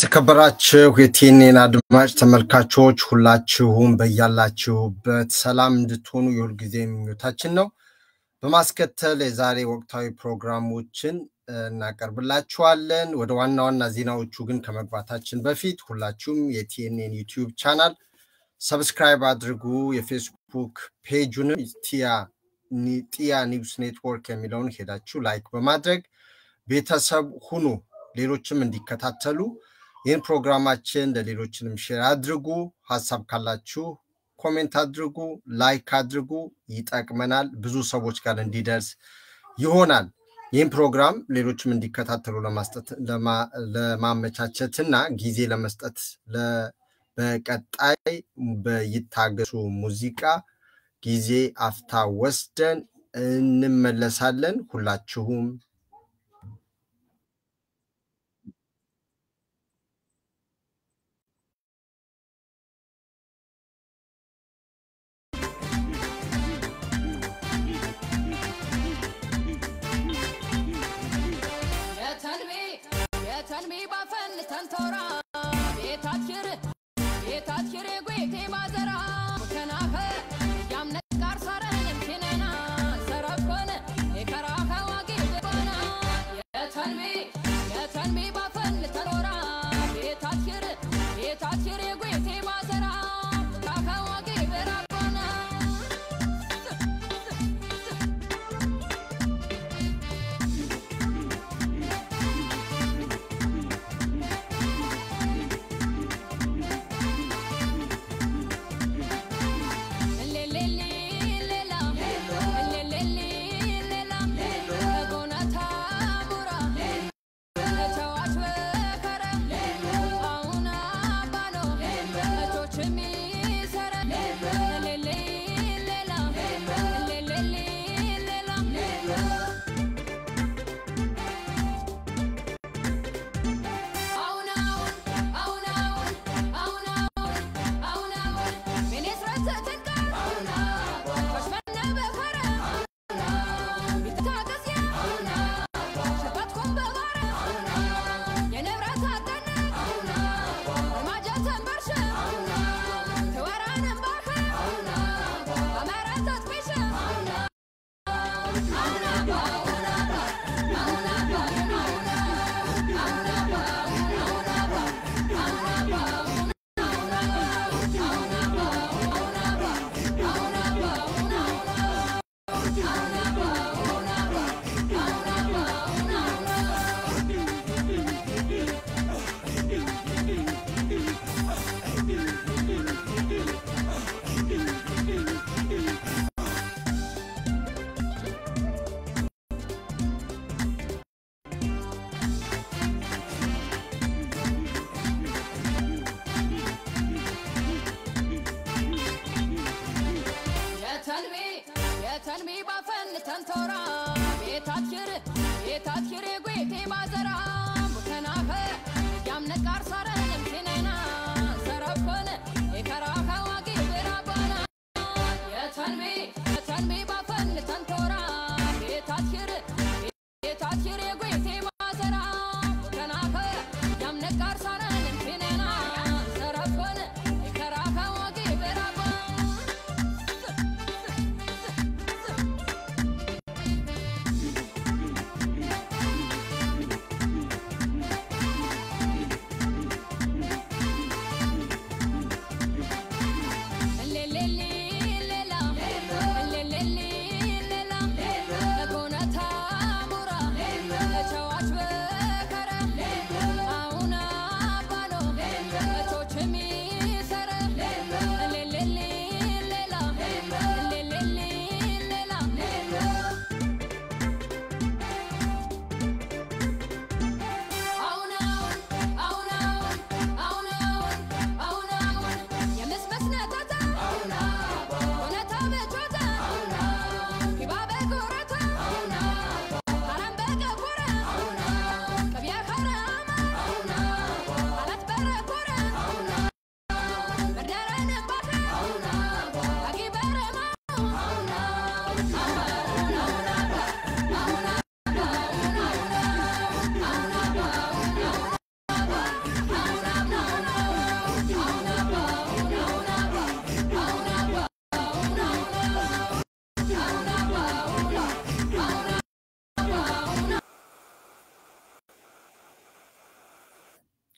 የተከበራችሁ የቲኤንኤን አድማጭ ተመልካቾች ሁላችሁም በያላችሁበት ሰላም እንድትሆኑ የሁልጊዜ ምኞታችን ነው። በማስከተል የዛሬ ወቅታዊ ፕሮግራሞችን እናቀርብላችኋለን። ወደ ዋና ዋና ዜናዎቹ ግን ከመግባታችን በፊት ሁላችሁም የቲኤንኤን ዩቲዩብ ቻናል ሰብስክራይብ አድርጉ። የፌስቡክ ፔጁን ቲያ ኒውስ ኔትወርክ የሚለውን ሄዳችሁ ላይክ በማድረግ ቤተሰብ ሁኑ። ሌሎችም እንዲከታተሉ ይህን ፕሮግራማችን ለሌሎችንም ሼር አድርጉ። ሐሳብ ካላችሁ ኮሜንት አድርጉ፣ ላይክ አድርጉ። ይጠቅመናል፣ ብዙ ሰዎች ጋር እንዲደርስ ይሆናል። ይህን ፕሮግራም ሌሎችም እንዲከታተሉ ለማመቻቸትና ጊዜ ለመስጠት በቀጣይ በይታገሱ ሙዚቃ ጊዜ አፍታ ወስደን እንመለሳለን። ሁላችሁም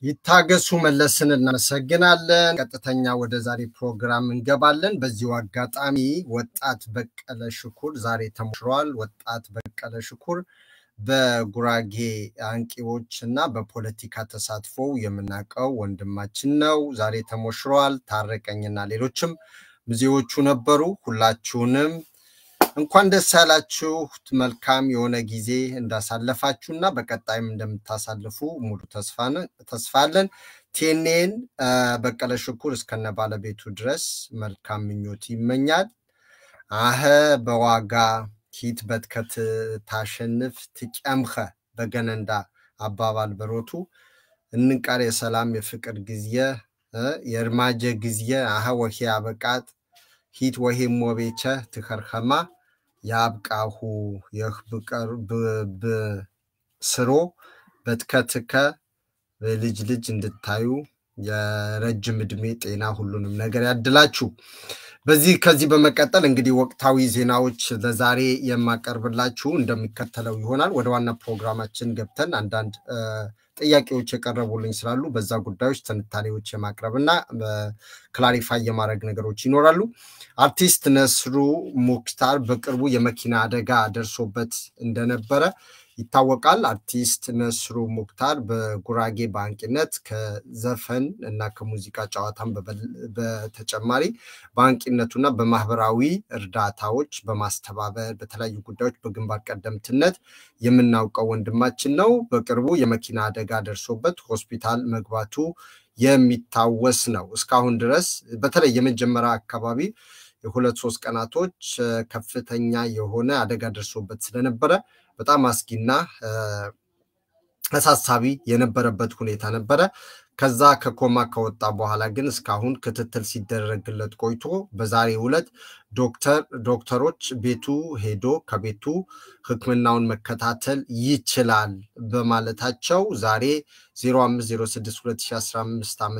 ይታገሱ መለስን እናመሰግናለን። ቀጥተኛ ወደ ዛሬ ፕሮግራም እንገባለን። በዚሁ አጋጣሚ ወጣት በቀለ ሽኩር ዛሬ ተሞሽሯል። ወጣት በቀለ ሽኩር በጉራጌ አንቂዎች እና በፖለቲካ ተሳትፎ የምናውቀው ወንድማችን ነው። ዛሬ ተሞሽሯል። ታረቀኝና ሌሎችም ሙዚዎቹ ነበሩ። ሁላችሁንም እንኳን ደስ ያላችሁ። መልካም የሆነ ጊዜ እንዳሳለፋችሁና በቀጣይም እንደምታሳልፉ ሙሉ ተስፋለን። ቴኔን በቀለ ሽኩር እስከነ ባለቤቱ ድረስ መልካም ምኞት ይመኛል። አህ በዋጋ ሂት በትከት ታሸንፍ ትቀምኸ በገነንዳ አባባል በሮቱ እንቃር የሰላም የፍቅር ጊዜ የርማጀ ጊዜ አህ ወሄ አበቃት ሂት ወሄ ሞቤቸ ትከርከማ ያብቃሁ የኽብቀር በስሮ በትከትከ ልጅ እንድታዩ የረጅም እድሜ ጤና ሁሉንም ነገር ያድላችሁ። ከዚህ በመቀጠል እንግዲህ ወቅታዊ ዜናዎች ለዛሬ የማቀርብላችሁ እንደሚከተለው ይሆናል። ወደ ዋና ፕሮግራማችን ገብተን አንዳንድ ጥያቄዎች የቀረቡልኝ ስላሉ በዛ ጉዳዮች ትንታኔዎች የማቅረብና ክላሪፋይ የማድረግ ነገሮች ይኖራሉ። አርቲስት ነስሩ ሙክታር በቅርቡ የመኪና አደጋ ደርሶበት እንደነበረ ይታወቃል። አርቲስት ነስሩ ሙክታር በጉራጌ ባንቂነት ከዘፈን እና ከሙዚቃ ጨዋታም በተጨማሪ ባንቂነቱና በማህበራዊ እርዳታዎች በማስተባበር በተለያዩ ጉዳዮች በግንባር ቀደምትነት የምናውቀው ወንድማችን ነው። በቅርቡ የመኪና አደጋ ደርሶበት ሆስፒታል መግባቱ የሚታወስ ነው። እስካሁን ድረስ በተለይ የመጀመሪያ አካባቢ የ2-3 ቀናቶች ከፍተኛ የሆነ አደጋ ደርሶበት ስለነበረ በጣም አስጊና አሳሳቢ የነበረበት ሁኔታ ነበረ። ከዛ ከኮማ ከወጣ በኋላ ግን እስካሁን ክትትል ሲደረግለት ቆይቶ በዛሬው ዕለት ዶክተሮች ቤቱ ሄዶ ከቤቱ ሕክምናውን መከታተል ይችላል በማለታቸው ዛሬ 05/06/2015 ዓ.ም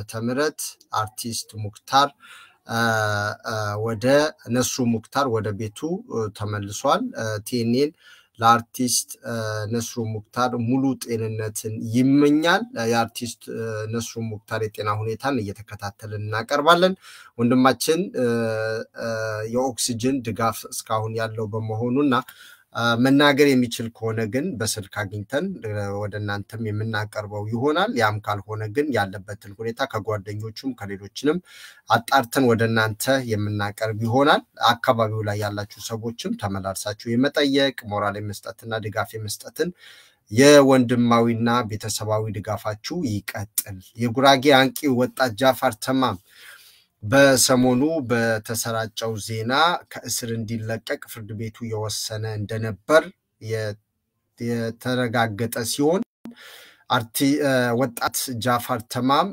አርቲስት ሙክታር ወደ ነስሩ ሙክታር ወደ ቤቱ ተመልሷል። ቲኤንኤን ለአርቲስት ነስሩ ሙክታር ሙሉ ጤንነትን ይመኛል። የአርቲስት ነስሩ ሙክታር የጤና ሁኔታን እየተከታተልን እናቀርባለን። ወንድማችን የኦክሲጅን ድጋፍ እስካሁን ያለው በመሆኑና መናገር የሚችል ከሆነ ግን በስልክ አግኝተን ወደ እናንተም የምናቀርበው ይሆናል። ያም ካልሆነ ግን ያለበትን ሁኔታ ከጓደኞቹም ከሌሎችንም አጣርተን ወደ እናንተ የምናቀርብ ይሆናል። አካባቢው ላይ ያላችሁ ሰዎችም ተመላልሳችሁ የመጠየቅ ሞራል የመስጠትና ድጋፍ የመስጠትን የወንድማዊና ቤተሰባዊ ድጋፋችሁ ይቀጥል። የጉራጌ አንቂ ወጣት ጃፋር ተማም በሰሞኑ በተሰራጨው ዜና ከእስር እንዲለቀቅ ፍርድ ቤቱ የወሰነ እንደነበር የተረጋገጠ ሲሆን ወጣት ጃፋር ተማም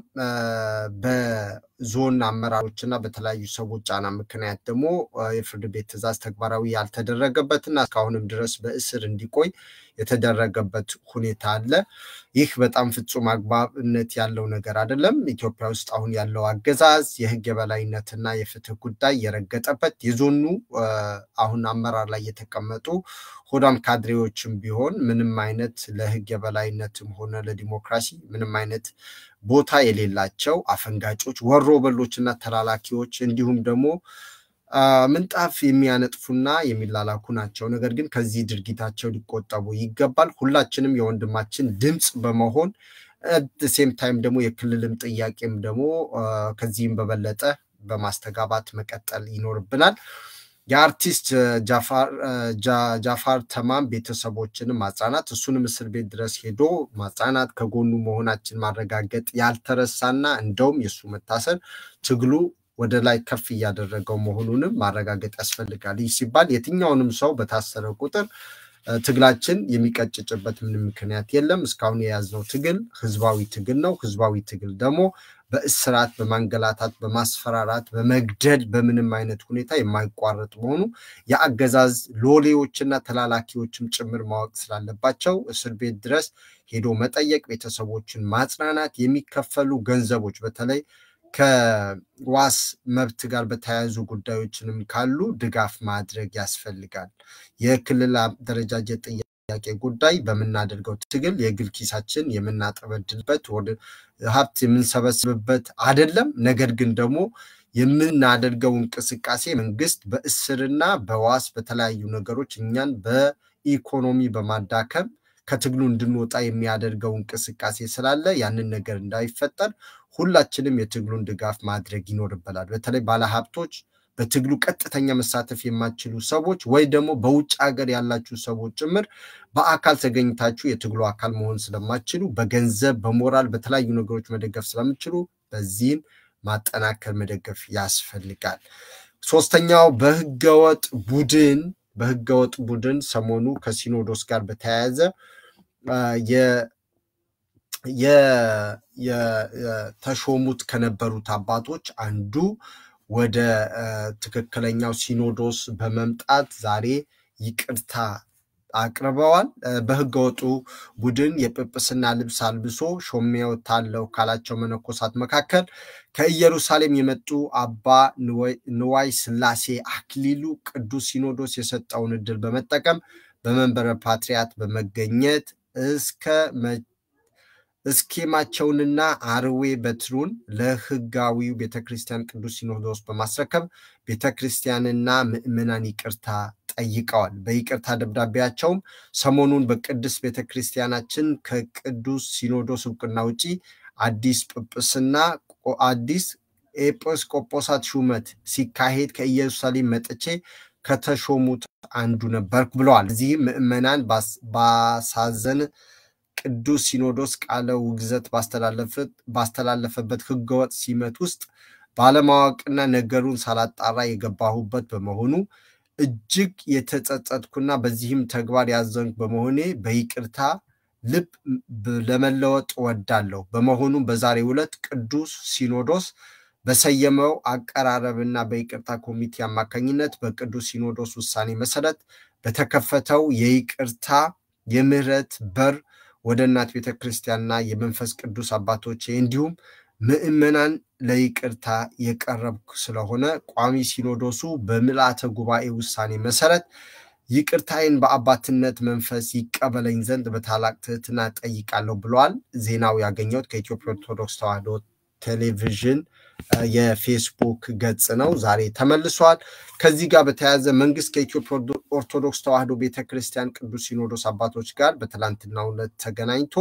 በዞን አመራሮችና በተለያዩ ሰዎች ጫና ምክንያት ደግሞ የፍርድ ቤት ትዕዛዝ ተግባራዊ ያልተደረገበትና እስካሁንም ድረስ በእስር እንዲቆይ የተደረገበት ሁኔታ አለ። ይህ በጣም ፍጹም አግባብነት ያለው ነገር አይደለም። ኢትዮጵያ ውስጥ አሁን ያለው አገዛዝ የህግ የበላይነትና የፍትህ ጉዳይ የረገጠበት የዞኑ አሁን አመራር ላይ የተቀመጡ ሆዳም ካድሬዎችም ቢሆን ምንም አይነት ለህግ የበላይነትም ሆነ ለዲሞክራሲ ምንም አይነት ቦታ የሌላቸው አፈንጋጮች ወሮበሎችና ተላላኪዎች እንዲሁም ደግሞ ምንጣፍ የሚያነጥፉና የሚላላኩ ናቸው። ነገር ግን ከዚህ ድርጊታቸው ሊቆጠቡ ይገባል። ሁላችንም የወንድማችን ድምጽ በመሆን ሴም ታይም ደግሞ የክልልም ጥያቄም ደግሞ ከዚህም በበለጠ በማስተጋባት መቀጠል ይኖርብናል። የአርቲስት ጃፋር ተማም ቤተሰቦችን ማጽናናት እሱንም እስር ቤት ድረስ ሄዶ ማጽናናት ከጎኑ መሆናችን ማረጋገጥ ያልተረሳና እንደውም የሱ መታሰር ትግሉ ወደ ላይ ከፍ ያደረገው መሆኑንም ማረጋገጥ ያስፈልጋል። ይህ ሲባል የትኛውንም ሰው በታሰረ ቁጥር ትግላችን የሚቀጭጭበት ምንም ምክንያት የለም። እስካሁን የያዝነው ትግል ህዝባዊ ትግል ነው። ህዝባዊ ትግል ደግሞ በእስራት በማንገላታት በማስፈራራት በመግደል በምንም አይነት ሁኔታ የማይቋረጥ መሆኑ የአገዛዝ ሎሌዎችና ተላላኪዎችም ጭምር ማወቅ ስላለባቸው እስር ቤት ድረስ ሄዶ መጠየቅ ቤተሰቦችን ማጽናናት የሚከፈሉ ገንዘቦች በተለይ ከዋስ መብት ጋር በተያያዙ ጉዳዮችንም ካሉ ድጋፍ ማድረግ ያስፈልጋል። የክልል አደረጃጀት ጥያቄ ጉዳይ በመናደርገው ትግል የግል ኪሳችን የምናጠበድልበት ወደ ሀብት የምንሰበስብበት አይደለም ነገር ግን ደግሞ የምናደርገው እንቅስቃሴ መንግስት በእስርና በዋስ በተለያዩ ነገሮች እኛን በኢኮኖሚ በማዳከም ከትግሉ እንድንወጣ የሚያደርገው እንቅስቃሴ ስላለ ያንን ነገር እንዳይፈጠር ሁላችንም የትግሉን ድጋፍ ማድረግ ይኖርበታል በተለይ ባለሀብቶች በትግሉ ቀጥተኛ መሳተፍ የማይችሉ ሰዎች ወይ ደግሞ በውጭ ሀገር ያላችሁ ሰዎች ጭምር በአካል ተገኝታችሁ የትግሉ አካል መሆን ስለማትችሉ በገንዘብ በሞራል በተለያዩ ነገሮች መደገፍ ስለምትችሉ በዚህም ማጠናከር መደገፍ ያስፈልጋል ሶስተኛው በህገወጥ ቡድን ሰሞኑ ከሲኖዶስ ጋር በተያያዘ የተሾሙት ከነበሩት አባቶች አንዱ ወደ ትክክለኛው ሲኖዶስ በመምጣት ዛሬ ይቅርታ አቅርበዋል በህገወጡ ቡድን የጵጵስና ልብስ አልብሶ ሾሜው ታለው ካላቸው መነኮሳት መካከል ከኢየሩሳሌም የመጡ አባ ንዋይ ስላሴ አክሊሉ ቅዱስ ሲኖዶስ የሰጠውን እድል በመጠቀም በመንበረ ፓትርያርክ በመገኘት እስኬማቸውንና አርዌ በትሩን ለህጋዊው ቤተክርስቲያን ቅዱስ ሲኖዶስ በማስረከብ ቤተክርስቲያንና ምእመናን ይቅርታ ጠይቀዋል በይቅርታ ደብዳቤያቸው ሰሞኑን በቅዱስ ቤተክርስቲያናችን ከቅዱስ ሲኖዶስ ዕውቅና ውጪ አዲስ ጵጵስና አዲስ ኤጲስቆጶሳት ሹመት ሲካሄድ ከኢየሩሳሌም መጥቼ ከተሾሙት አንዱ ነበርኩ ብለዋል እዚህ ምእመናን ባሳዘነ ቅዱስ ሲኖዶስ ቃለ ውግዘት ባስተላለፈበት ህገወጥ ሲመት ውስጥ ባለማወቅና ነገሩን ሳላጣራ የገባሁበት በመሆኑ እጅግ የተጸጸትኩና በዚህም ተግባር ያዘንኩ በመሆኔ በይቅርታ ልብ ለመለወጥ ወዳለሁ በመሆኑ በዛሬው ዕለት ቅዱስ ሲኖዶስ በሰየመው አቀራረብና በይቅርታ ኮሚቴ አማካኝነት በቅዱስ ሲኖዶስ ውሳኔ መሰረት በተከፈተው የይቅርታ የምህረት በር ወደ እናት ቤተክርስቲያንና የመንፈስ ቅዱስ አባቶች እንዲሁም ምእመናን ለይቅርታ የቀረብኩ ስለሆነ ቋሚ ሲኖዶሱ በምልአተ ጉባኤ ውሳኔ መሰረት ይቅርታዬን በአባትነት መንፈስ ይቀበለኝ ዘንድ በታላቅ ትህትና ጠይቃለሁ ብለዋል ዜናው ያገኘው ከኢትዮጵያ ኦርቶዶክስ ተዋሕዶ ቴሌቪዥን የፌስቡክ ገጽ ነው ዛሬ ተመልሷል ከዚህ ጋር በተያያዘ መንግስት ከኢትዮጵያ ኦርቶዶክስ ተዋሕዶ ቤተክርስቲያን ቅዱስ ሲኖዶስ አባቶች ጋር በትላንትናው ዕለት ተገናኝቶ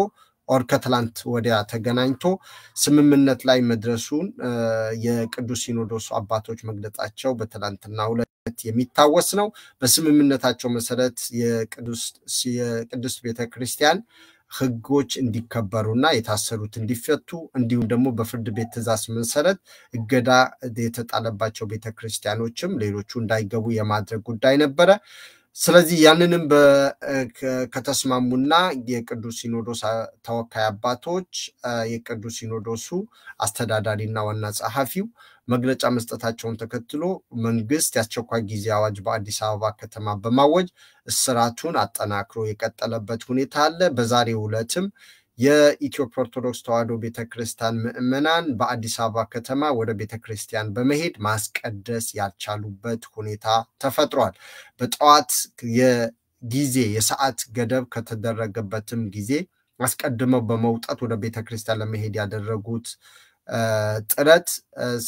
ከትላንት ወዲያ ተገናኝቶ ስምምነት ላይ መድረሱን የቅዱስ ሲኖዶስ አባቶች መግለጻቸው በትላንትናው ዕለት የሚታወስ ነው በስምምነታቸው መሰረት የቅዱስ ቤተክርስቲያን ህጎች እንዲከበሩና የታሰሩት እንዲፈቱ እንዲሁም ደግሞ በፍርድ ቤት ትዕዛዝ መሰረት እገዳ የተጣለባቸው ቤተክርስቲያኖችም ሌሎቹ እንዳይገቡ የማድረግ ጉዳይ ነበረ ስለዚህ ያንንም ከተስማሙና የቅዱስ ሲኖዶስ ተወካይ አባቶች የቅዱስ ሲኖዶሱ አስተዳዳሪና ዋና ጸሐፊው መግለጫ መስጠታቸውን ተከትሎ መንግስት ያስቸኳይ ጊዜ አዋጅ በአዲስ አበባ ከተማ በማወጅ እስራቱን አጠናክሮ የቀጠለበት ሁኔታ አለ በዛሬው ዕለትም የኢትዮጵያ ኦርቶዶክስ ተዋሕዶ ቤተክርስቲያን ምእመናን በአዲስ አበባ ከተማ ወደ ቤተክርስቲያን በመሄድ ማስቀደስ ያልቻሉበት ሁኔታ ተፈጥሯል በጠዋት የሰዓት ገደብ ከተደረገበትም ጊዜ አስቀድመው በመውጣት ወደ ቤተክርስቲያን ለመሄድ ያደረጉት ጥረት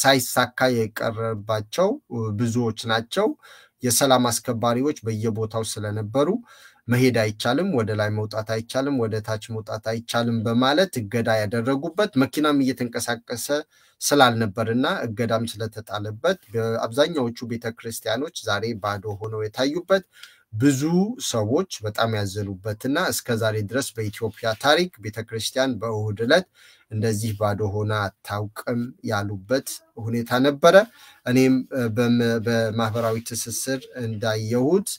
ሳይሳካ የቀረባቸው ብዙዎች ናቸው የሰላም አስከባሪዎች በየቦታው ስለነበሩ መሄድ አይቻልም ወደ ላይ መውጣት አይቻልም ወደ ታች መውጣት አይቻልም በማለት እገዳ ያደረጉበት መኪናም እየተንቀሳቀሰ ስላልነበርና እገዳም ስለተጣለበት በአብዛኛዎቹ ቤተክርስቲያኖች ዛሬ ባዶ ሆነው የታዩበት ብዙ ሰዎች በጣም ያዘኑበትና እስከዛሬ ድረስ በኢትዮጵያ ታሪክ ቤተክርስቲያን በእሁድ ዕለት እንደዚህ ባዶ ሆና አታውቅም ያሉበት ሁኔታ ነበረ እኔም በማህበራዊ ትስስር እንዳየሁት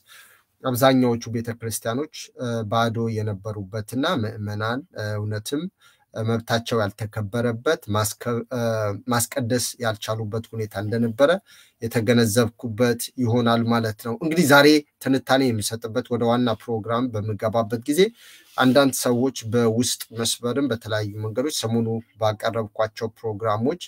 አብዛኛዎቹ ቤተክርስቲያኖች ባዶ የነበሩበትና ምእመናን እውነትም መብታቸው ያልተከበረበት ማስቀደስ ያልቻሉበት ሁኔታ እንደነበረ የተገነዘብኩበት ይሆናል ማለት ነው እንግዲህ ዛሬ ትንታኔ የሚሰጥበት ወደ ዋና ፕሮግራም በመገባበት ጊዜ አንዳንድ ሰዎች በውስጥ መስበርም በተለያዩ መንገዶች ሰሞኑ ባቀረብኳቸው ፕሮግራሞች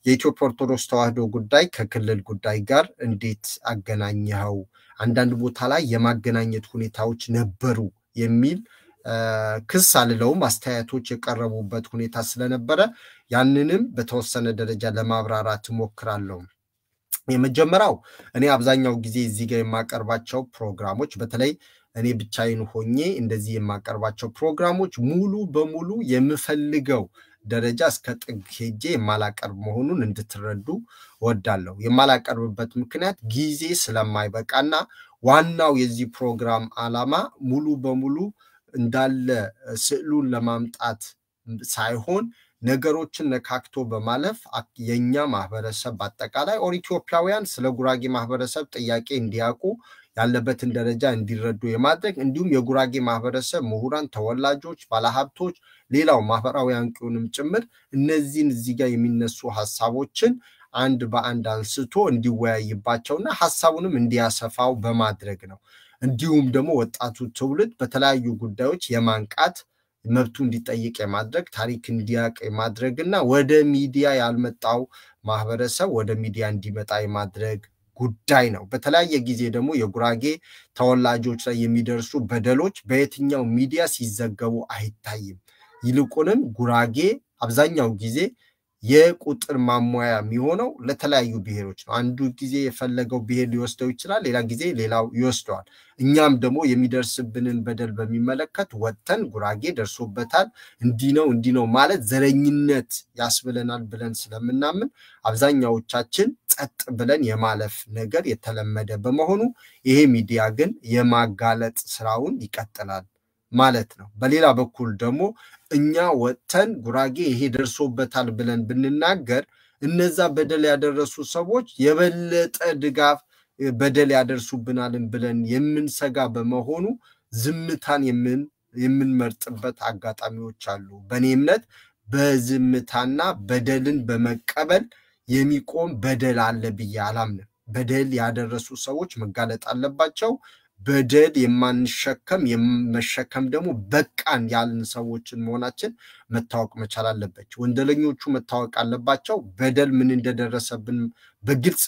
የኢትዮጵያ ኦርቶዶክስ ተዋሕዶ ጉዳይ ከክልል ጉዳይ ጋር እንዴት አገናኘኸው አንዳንድ ቦታ ላይ የማገናኘት ሁኔታዎች ነበሩ የሚል ክስ አልለውም አስተያየቶች የቀረቡበት ሁኔታ ስለነበረ ያንንም በተወሰነ ደረጃ ለማብራራት ሞክራለሁ። የመጀመሪያው እኔ አብዛኛው ጊዜ እዚህ ጋር የማቀርባቸው ፕሮግራሞች በተለይ እኔ ብቻዬን ሆኜ እንደዚህ የማቀርባቸው ፕሮግራሞች ሙሉ በሙሉ የምፈልገው ደረጃ እስከ ጥግ ሄጄ የማላቀርብ መሆኑን እንድትረዱ ወዳለሁ። የማላቀርብበት ምክንያት ጊዜ ስለማይበቃና ዋናው የዚህ ፕሮግራም ዓላማ ሙሉ በሙሉ እንዳለ ስዕሉን ለማምጣት ሳይሆን ነገሮችን ነካክቶ በማለፍ የኛ ማህበረሰብ በአጠቃላይ ኢትዮጵያውያን ስለ ጉራጌ ማህበረሰብ ጥያቄ እንዲያውቁ ያለበትን ደረጃ እንዲረዱ የማድረግ እንዲሁም የጉራጌ ማህበረሰብ ምሁራን፣ ተወላጆች፣ ባለሀብቶች ሌላው ማህበራዊ አንቂውንም ጭምር እነዚህን እዚህ ጋር የሚነሱ ሐሳቦችን አንድ በአንድ አንስቶ እንዲወያይባቸውና ሐሳቡንም እንዲያሰፋው በማድረግ ነው። እንዲሁም ደግሞ ወጣቱ ትውልድ በተለያዩ ጉዳዮች የማንቃት መብቱ እንዲጠይቅ የማድረግ ታሪክ እንዲያውቅ የማድረግና ወደ ሚዲያ ያልመጣው ማህበረሰብ ወደ ሚዲያ እንዲመጣ የማድረግ ጉዳይ ነው። በተለያየ ጊዜ ደግሞ የጉራጌ ተወላጆች ላይ የሚደርሱ በደሎች በየትኛው ሚዲያ ሲዘገቡ አይታይም። ይልቁንም ጉራጌ አብዛኛው ጊዜ የቁጥር ማሟያ የሚሆነው ለተለያዩ ብሔሮች ነው። አንዱ ጊዜ የፈለገው ብሔር ሊወስደው ይችላል፣ ሌላ ጊዜ ሌላው ይወስደዋል። እኛም ደግሞ የሚደርስብንን በደል በሚመለከት ወጥተን ጉራጌ ደርሶበታል እንዲህ ነው ማለት ዘረኝነት ያስብለናል ብለን ስለምናምን አብዛኛዎቻችን ጸጥ ብለን የማለፍ ነገር የተለመደ በመሆኑ ይሄ ሚዲያ ግን የማጋለጥ ስራውን ይቀጥላል ማለት ነው። በሌላ በኩል ደግሞ እኛ ወጥተን ጉራጌ ይሄ ደርሶበታል ብለን ብንናገር እነዛ በደል ያደረሱ ሰዎች የበለጠ ድጋፍ በደል ያደርሱብናልን ብለን የምንሰጋ በመሆኑ ዝምታን የምንመርጥበት አጋጣሚዎች አሉ። በእኔ እምነት በዝምታና በደልን በመቀበል የሚቆም በደል አለ ብዬ አላምንም። በደል ያደረሱ ሰዎች መጋለጥ አለባቸው። በደል የማንሸከም የመሸከም ደግሞ በቃን ያልን ሰዎችን መሆናችን መታወቅ መቻል አለበት። ወንጀለኞቹ መታወቅ አለባቸው። በደል ምን እንደደረሰብን በግልጽ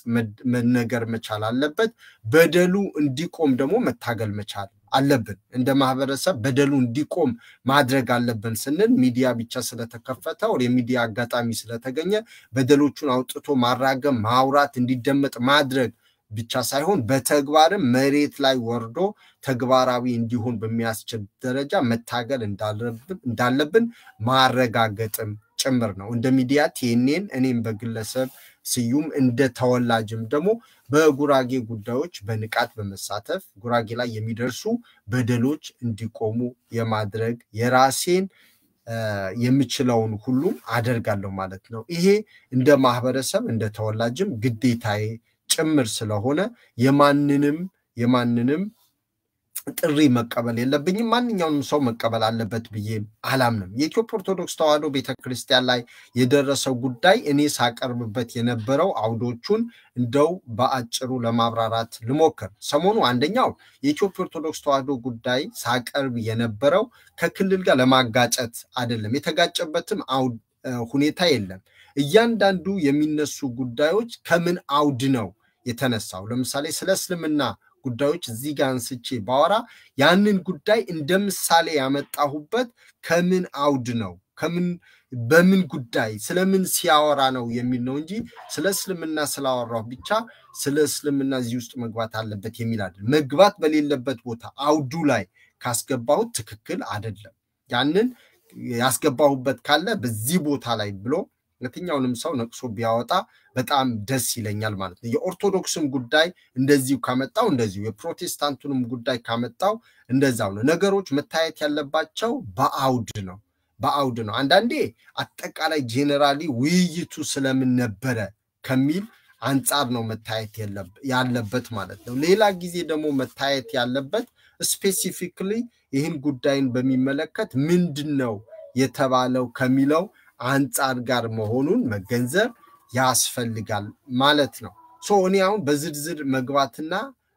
መነገር መቻል አለበት። በደሉ እንዲቆም ደግሞ መታገል መቻል አለብን። እንደ ማህበረሰብ በደሉ እንዲቆም ማድረግ አለብን ስንል ሚዲያ ብቻ ስለተከፈተ ወር የሚዲያ አጋጣሚ ስለተገኘ በደሎቹን አውጥቶ ማራገም ማውራት እንዲደመጥ ማድረግ ብቻ ሳይሆን በተግባርም መሬት ላይ ወርዶ ተግባራዊ እንዲሆን በሚያስችል ደረጃ መታገል እንዳለብን ማረጋገጥም ጭምር ነው። እንደ ሚዲያ ቲኤንኤን እኔም በግለሰብ ስዩም እንደ ተወላጅም ደግሞ በጉራጌ ጉዳዮች በንቃት በመሳተፍ ጉራጌ ላይ የሚደርሱ በደሎች እንዲቆሙ የማድረግ የራሴን የምችለውን ሁሉ አደርጋለሁ ማለት ነው። ይሄ እንደ ማህበረሰብ እንደ ተወላጅም ግዴታዬ ጭምር ስለሆነ የማንንም ጥሪ መቀበል የለብኝም። ማንኛውንም ሰው መቀበል አለበት ብዬ አላምንም። የኢትዮጵያ ኦርቶዶክስ ተዋሕዶ ቤተክርስቲያን ላይ የደረሰው ጉዳይ እኔ ሳቀርብበት የነበረው አውዶቹን እንደው በአጭሩ ለማብራራት ልሞክር። ሰሞኑ አንደኛው የኢትዮጵያ ኦርቶዶክስ ተዋሕዶ ጉዳይ ሳቀርብ የነበረው ከክልል ጋር ለማጋጨት አይደለም። የተጋጨበትም ሁኔታ የለም። እያንዳንዱ የሚነሱ ጉዳዮች ከምን አውድ ነው የተነሳው? ለምሳሌ ስለ እስልምና ጉዳዮች እዚህ ጋር አንስቼ ባወራ ያንን ጉዳይ እንደ ምሳሌ ያመጣሁበት ከምን አውድ ነው በምን ጉዳይ ስለምን ሲያወራ ነው የሚል ነው እንጂ ስለ እስልምና ስላወራው ብቻ ስለ እስልምና እዚህ ውስጥ መግባት አለበት የሚል አይደለም። መግባት በሌለበት ቦታ አውዱ ላይ ካስገባሁት ትክክል አይደለም። ያንን ያስገባሁበት ካለ በዚህ ቦታ ላይ ብሎ የትኛውንም ሰው ነቅሶ ቢያወጣ በጣም ደስ ይለኛል ማለት ነው። የኦርቶዶክስም ጉዳይ እንደዚሁ ካመጣው እንደዚሁ የፕሮቴስታንቱንም ጉዳይ ካመጣው እንደዛው ነው። ነገሮች መታየት ያለባቸው በአውድ ነው። አንዳንዴ አጠቃላይ ጄነራሊ ውይይቱ ስለምን ነበረ ከሚል አንጻር ነው መታየት ያለበት ማለት ነው። ሌላ ጊዜ ደግሞ መታየት ያለበት ስፔሲፊክሊ ይህን ጉዳይን በሚመለከት ምንድነው የተባለው ከሚለው አንጻር ጋር መሆኑን መገንዘብ ያስፈልጋል ማለት ነው። እኔ አሁን በዝርዝር መግባትና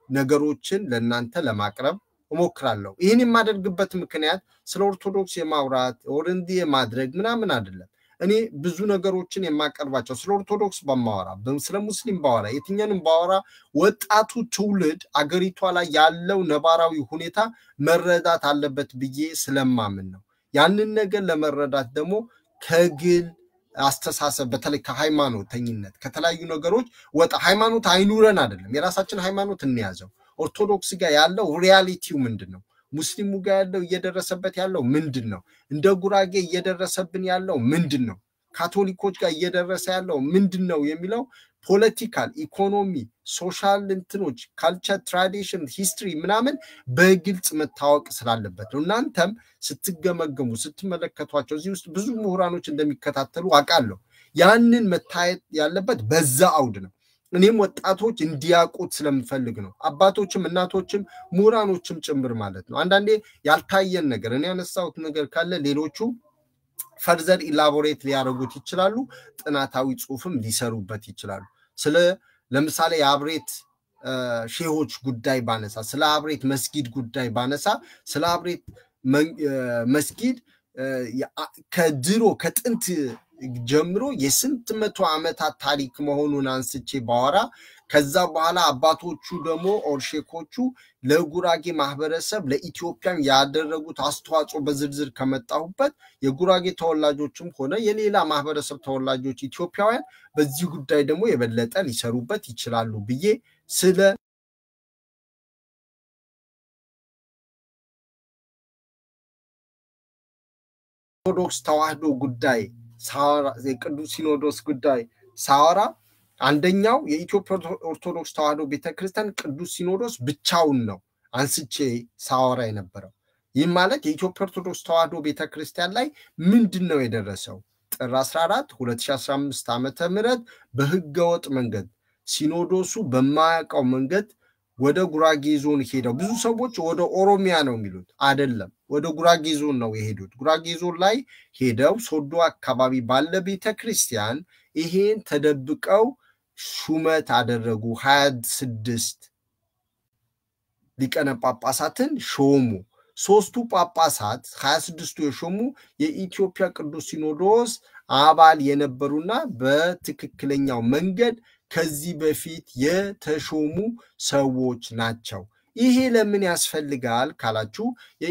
ነገሮችን ለእናንተ ለማቅረብ እሞክራለሁ። ይህን የማደርግበት ምክንያት ስለ ኦርቶዶክስ የማውራት ወርንዲ የማድረግ ምናምን አይደለም። እኔ ብዙ ነገሮችን የማቀርባቸው ስለ ኦርቶዶክስ በማወራ ስለ ሙስሊም ባወራ የትኛንም ባወራ ወጣቱ ትውልድ አገሪቷ ላይ ያለው ነባራዊ ሁኔታ መረዳት አለበት ብዬ ስለማምን ነው። ያንን ነገር ለመረዳት ደግሞ ከግል አስተሳሰብ በተለይ ከሃይማኖተኝነት ከተለያዩ ነገሮች ወጣ ሃይማኖት አይኑረን አይደለም የራሳችን ሃይማኖት እንያዘው ኦርቶዶክስ ጋር ያለው ሪያሊቲው ምንድነው ሙስሊሙ ጋር ያለው እየደረሰበት ያለው ምንድነው እንደ ጉራጌ እየደረሰብን ያለው ምንድነው ካቶሊኮች ጋር እየደረሰ ያለው ምንድነው የሚለው ፖለቲካል ኢኮኖሚ ሶሻል እንትኖች ካልቸር ትራዲሽን ሂስትሪ ምናምን በግልጽ መታወቅ ስላለበት ነው እናንተም ስትገመገሙ ስትመለከቷቸው እዚህ ውስጥ ብዙ ምሁራኖች እንደሚከታተሉ አውቃለሁ ያንን መታየት ያለበት በዛ አውድ ነው እኔም ወጣቶች እንዲያውቁት ስለምፈልግ ነው አባቶችም እናቶችም ምሁራኖችም ጭምር ማለት ነው አንዳንዴ ያልታየን ነገር እኔ ያነሳሁት ነገር ካለ ሌሎቹ ፈርዘር ኢላቦሬት ሊያደርጉት ይችላሉ ጥናታዊ ጽሁፍም ሊሰሩበት ይችላሉ ለምሳሌ የአብሬት ሼሆች ጉዳይ ባነሳ ስለ አብሬት መስጊድ ጉዳይ ባነሳ ስለ አብሬት መስጊድ ከድሮ ከጥንት ጀምሮ የስንት መቶ ዓመታት ታሪክ መሆኑን አንስቼ ባወራ ከዛ በኋላ አባቶቹ ደግሞ ኦርሼኮቹ ለጉራጌ ማህበረሰብ ለኢትዮጵያ ያደረጉት አስተዋጽኦ በዝርዝር ከመጣሁበት የጉራጌ ተወላጆችም ሆነ የሌላ ማህበረሰብ ተወላጆች ኢትዮጵያውያን በዚህ ጉዳይ ደግሞ የበለጠ ሊሰሩበት ይችላሉ ብዬ ስለ ኦርቶዶክስ ተዋህዶ ጉዳይ የቅዱስ ሲኖዶስ ጉዳይ ሳወራ አንደኛው የኢትዮጵያ ኦርቶዶክስ ተዋህዶ ቤተክርስቲያን ቅዱስ ሲኖዶስ ብቻውን ነው አንስቼ ሳወራ የነበረው ይህ ማለት የኢትዮጵያ ኦርቶዶክስ ተዋህዶ ቤተክርስቲያን ላይ ምንድነው የደረሰው ጥር 14 2015 ዓመተ ምህረት በህገወጥ መንገድ ሲኖዶሱ በማያውቀው መንገድ ወደ ጉራጌ ዞን ሄደው ብዙ ሰዎች ወደ ኦሮሚያ ነው የሚሉት አይደለም ወደ ጉራጌ ዞን ነው የሄዱት ጉራጌ ዞን ላይ ሄደው ሶዶ አካባቢ ባለ ቤተክርስቲያን ይሄን ተደብቀው ሹመት አደረጉ 26 ሊቃነ ጳጳሳትን ሾሙ ሶስቱ ጳጳሳት 26ቱ የሾሙ የኢትዮጵያ ቅዱስ ሲኖዶስ አባል የነበሩና በትክክለኛው መንገድ ከዚህ በፊት የተሾሙ ሰዎች ናቸው ይሄ ለምን ያስፈልጋል ካላችሁ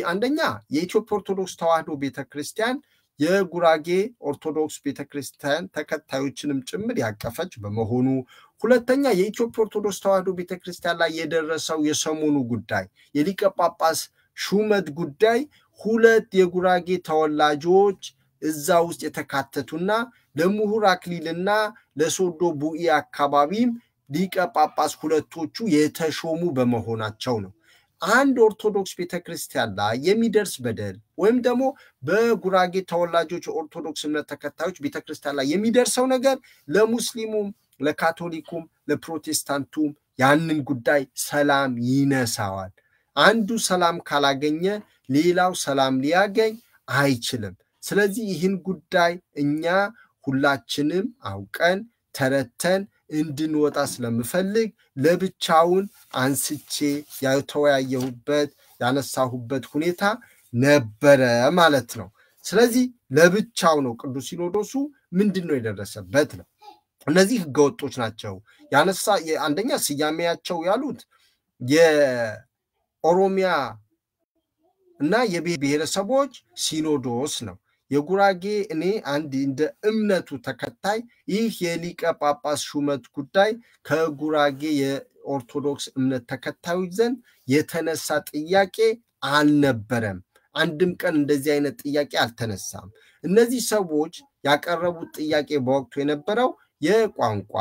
አንደኛ የኢትዮጵያ ኦርቶዶክስ ተዋህዶ ቤተክርስቲያን የጉራጌ ኦርቶዶክስ ቤተክርስቲያን ተከታዮችንም ጭምር ያቀፈች በመሆኑ ሁለተኛ የኢትዮጵያ ኦርቶዶክስ ተዋህዶ ቤተክርስቲያን ላይ የደረሰው የሰሞኑ ጉዳይ የሊቀ ጳጳስ ሹመት ጉዳይ ሁለት የጉራጌ ተወላጆች እዛ ውስጥ የተካተቱና ለምሁር አክሊልና ለሶዶ ቡኢ አካባቢም ሊቀ ጳጳስ ሁለቶቹ የተሾሙ በመሆናቸው ነው አንድ ኦርቶዶክስ ቤተክርስቲያን ላይ የሚደርስ በደል ወይም ደግሞ በጉራጌ ተወላጆች ኦርቶዶክስ እምነት ተከታዮች ቤተክርስቲያን ላይ የሚደርሰው ነገር ለሙስሊሙም ለካቶሊኩም ለፕሮቴስታንቱም ያንን ጉዳይ ሰላም ይነሳዋል አንዱ ሰላም ካላገኘ ሌላው ሰላም ሊያገኝ አይችልም ስለዚህ ይህን ጉዳይ እኛ ሁላችንም አውቀን ተረተን እንድንወጣ ስለምፈልግ ለብቻውን አንስቼ ያተወያየሁበት ያነሳሁበት ሁኔታ ነበረ ማለት ነው ስለዚህ ለብቻው ነው ቅዱስ ሲኖዶሱ ምንድነው የደረሰበት ነው እነዚህ ህገወጦች ናቸው ያነሳ አንደኛ ስያሜያቸው ያሉት የኦሮሚያ እና የብሔረሰቦች ሲኖዶስ ነው የጉራጌ እኔ አንድ እንደ እምነቱ ተከታይ ይህ የሊቀ ጳጳስ ሹመት ጉዳይ ከጉራጌ የኦርቶዶክስ እምነት ተከታዮች ዘንድ የተነሳ ጥያቄ አልነበረም አንድም ቀን እንደዚህ አይነት ጥያቄ አልተነሳም እነዚህ ሰዎች ያቀረቡት ጥያቄ በወቅቱ የነበረው የቋንቋ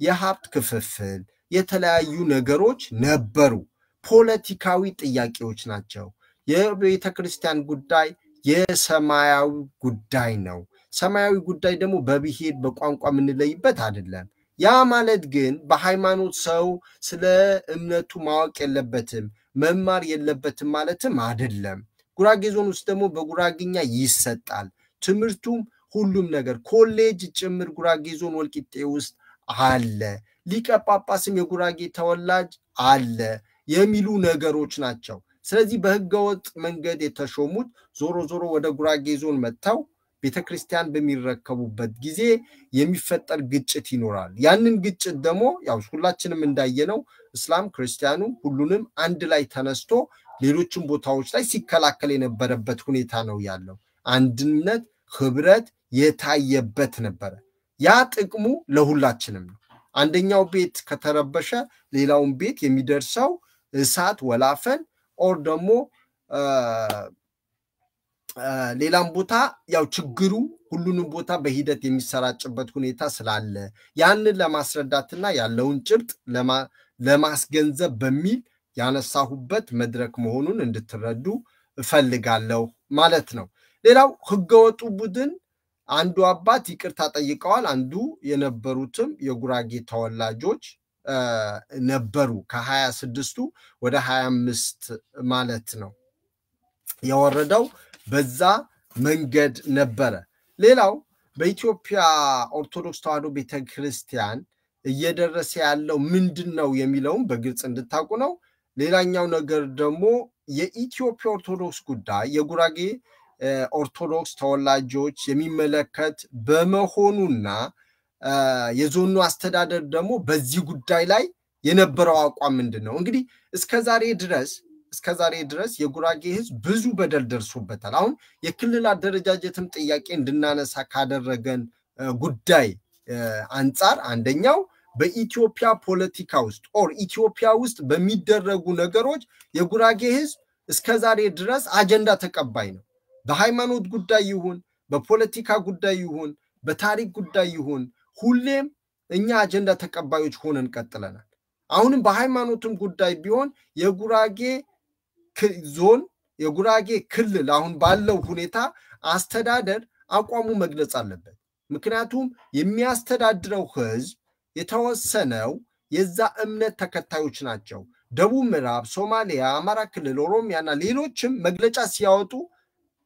የሀብት ክፍፍል የተለያዩ ነገሮች ነበሩ ፖለቲካዊ ጥያቄዎች ናቸው የቤተክርስቲያን ጉዳይ የሰማያዊ ጉዳይ ነው ሰማያዊ ጉዳይ ደግሞ በብሔር በቋንቋ ምንለይበት አይደለም ያ ማለት ግን በሃይማኖት ሰው ስለ እምነቱ ማወቅ የለበትም መማር የለበትም ማለትም አይደለም ጉራጌ ዞን ውስጥ ደግሞ በጉራጌኛ ይሰጣል ትምርቱም ሁሉም ነገር ኮሌጅ ጭምር ጉራጌ ዞን ወልቂጤ ውስጥ አለ ሊቀ ጳጳስም የጉራጌ ተወላጅ አለ የሚሉ ነገሮች ናቸው ስለዚህ በህገወጥ መንገድ የተሾሙት ዞሮ ዞሮ ወደ ጉራጌ ዞን መጥተው ቤተክርስቲያን በሚረከቡበት ጊዜ የሚፈጠር ግጭት ይኖራል ያንን ግጭት ደግሞ ያው ሁላችንም እንዳየነው እስላም ክርስቲያኑ ሁሉንም አንድ ላይ ተነስቶ ሌሎችም ቦታዎች ላይ ሲከላከል የነበረበት ሁኔታ ነው ያለው አንድነት ህብረት የታየበት ነበር ያ ጥቅሙ ለሁላችንም ነው አንደኛው ቤት ከተረበሸ ሌላውን ቤት የሚደርሰው እሳት ወላፈን ኦር ደግሞ ሌላም ቦታ ያው ችግሩ ሁሉንም ቦታ በሂደት የሚሰራጭበት ሁኔታ ስላለ ያንን ለማስረዳትና ያለውን ጭብጥ ለማስገንዘብ በሚል ያነሳሁበት መድረክ መሆኑን እንድትረዱ እፈልጋለሁ ማለት ነው ሌላው ህገወጡ ቡድን አንዱ አባት ይቅርታ ጠይቀዋል አንዱ የነበሩትም የጉራጌ ተወላጆች ነበሩ ከ26ቱ ወደ 25 ማለት ነው የወረደው በዛ መንገድ ነበረ ሌላው በኢትዮጵያ ኦርቶዶክስ ተዋሕዶ ቤተክርስቲያን እየደረሰ ያለው ምንድነው የሚለውን በግልጽ እንድታቁ ነው ሌላኛው ነገር ደግሞ የኢትዮጵያ ኦርቶዶክስ ጉዳይ የጉራጌ ኦርቶዶክስ ተወላጆች የሚመለከት በመሆኑና የዞኑ አስተዳደር ደግሞ በዚህ ጉዳይ ላይ የነበረው አቋም ምንድነው እንግዲህ እስከዛሬ ድረስ የጉራጌ ህዝብ ብዙ በደል ደርሶበታል አሁን የክልል አደረጃጀትም ጥያቄ እንድናነሳ ካደረገን ጉዳይ አንፃር አንደኛው በኢትዮጵያ ፖለቲካ ውስጥ ኦር ኢትዮጵያ ውስጥ በሚደረጉ ነገሮች የጉራጌ ህዝብ እስከዛሬ ድረስ አጀንዳ ተቀባይ ነው በሃይማኖት ጉዳይ ይሁን በፖለቲካ ጉዳይ ይሁን በታሪክ ጉዳይ ይሁን ሁሌም እኛ አጀንዳ ተቀባዮች ሆነን ቀጥለናል አሁንም በሃይማኖትም ጉዳይ ቢሆን የጉራጌ ዞን የጉራጌ ክልል አሁን ባለው ሁኔታ አስተዳደር አቋሙ መግለጽ አለበት ምክንያቱም የሚያስተዳድረው ህዝብ የተወሰነው የዛ እምነት ተከታዮች ናቸው ደቡብ ምዕራብ ሶማሊያ አማራ ክልል ኦሮሚያና ሌሎችም መግለጫ ሲያወጡ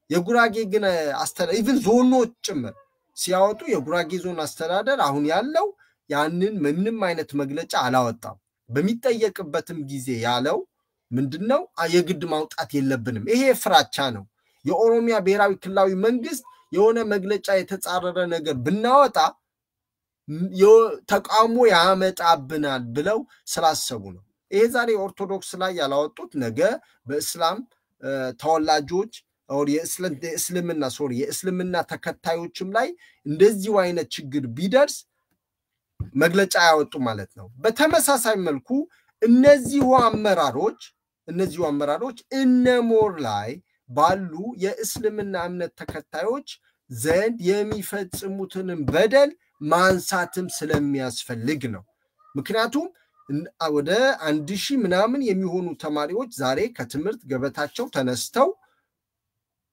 የጉራጌ ግን አስተዳደር ኢቭን ዞኖች ጭምር ሲያወጡ የጉራጌ ዞን አስተዳደር አሁን ያለው ያንን ምንም አይነት መግለጫ አላወጣም በሚጠየቅበትም ጊዜ ያለው ምንድነው የግድ ማውጣት የለብንም ይሄ ፍራቻ ነው የኦሮሚያ ብሔራዊ ክልላዊ መንግስት የሆነ መግለጫ የተጻረረ ነገር ብናወጣ ተቃውሞ ያመጣብናል ብለው ስላሰቡ ነው ይሄ ዛሬ ኦርቶዶክስ ላይ ያላወጡት ነገ በእስላም ተወላጆች ኦር የእስልምና ተከታዮችም ላይ እንደዚህ አይነት ችግር ቢደርስ መግለጫ ያወጡ ማለት ነው በተመሳሳይ መልኩ እነዚህ አመራሮች እነሞር ላይ ባሉ የእስልምና እምነት ተከታዮች ዘንድ የሚፈጽሙትን በደል ማንሳትም ስለሚያስፈልግ ነው ምክንያቱም ወደ 1000 ምናምን የሚሆኑ ተማሪዎች ዛሬ ከትምህርት ገበታቸው ተነስተው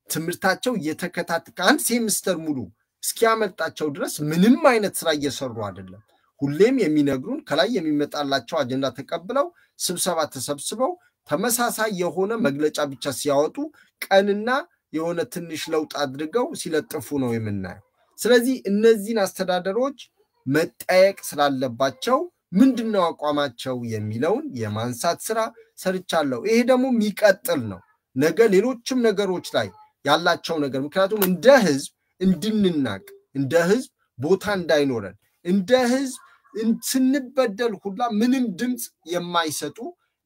ትምህርታቸው እየተከታተሉ አንድ ሴሚስተር ሙሉ እስኪያመጣቸው ድረስ ምንም አይነት ስራ እየሰሩ አይደለም ሁሌም የሚነግሩን ከላይ የሚመጣላቸው አጀንዳ ተቀብለው ስብሰባ ተሰብስበው ተመሳሳይ የሆነ መግለጫ ብቻ ሲያወጡ ቀንና የሆነ ትንሽ ለውጥ አድርገው ሲለጥፉ ነው የምናየው ስለዚህ እነዚህን አስተዳደሮች መጠየቅ ስላለባቸው ምንድነው አቋማቸው የሚለውን የማንሳት ስራ ሰርቻለሁ ይሄ ደግሞ የሚቀጥል ነው ነገ ሌሎችም ነገሮች ላይ ያላቸው ነገር ምክንያቱም እንደ ህዝብ እንድንናቅ እንደ ህዝብ ቦታ እንዳይኖረን እንደ ህዝብ ስንበደል ሁላ ምንም ድምጽ የማይሰጡ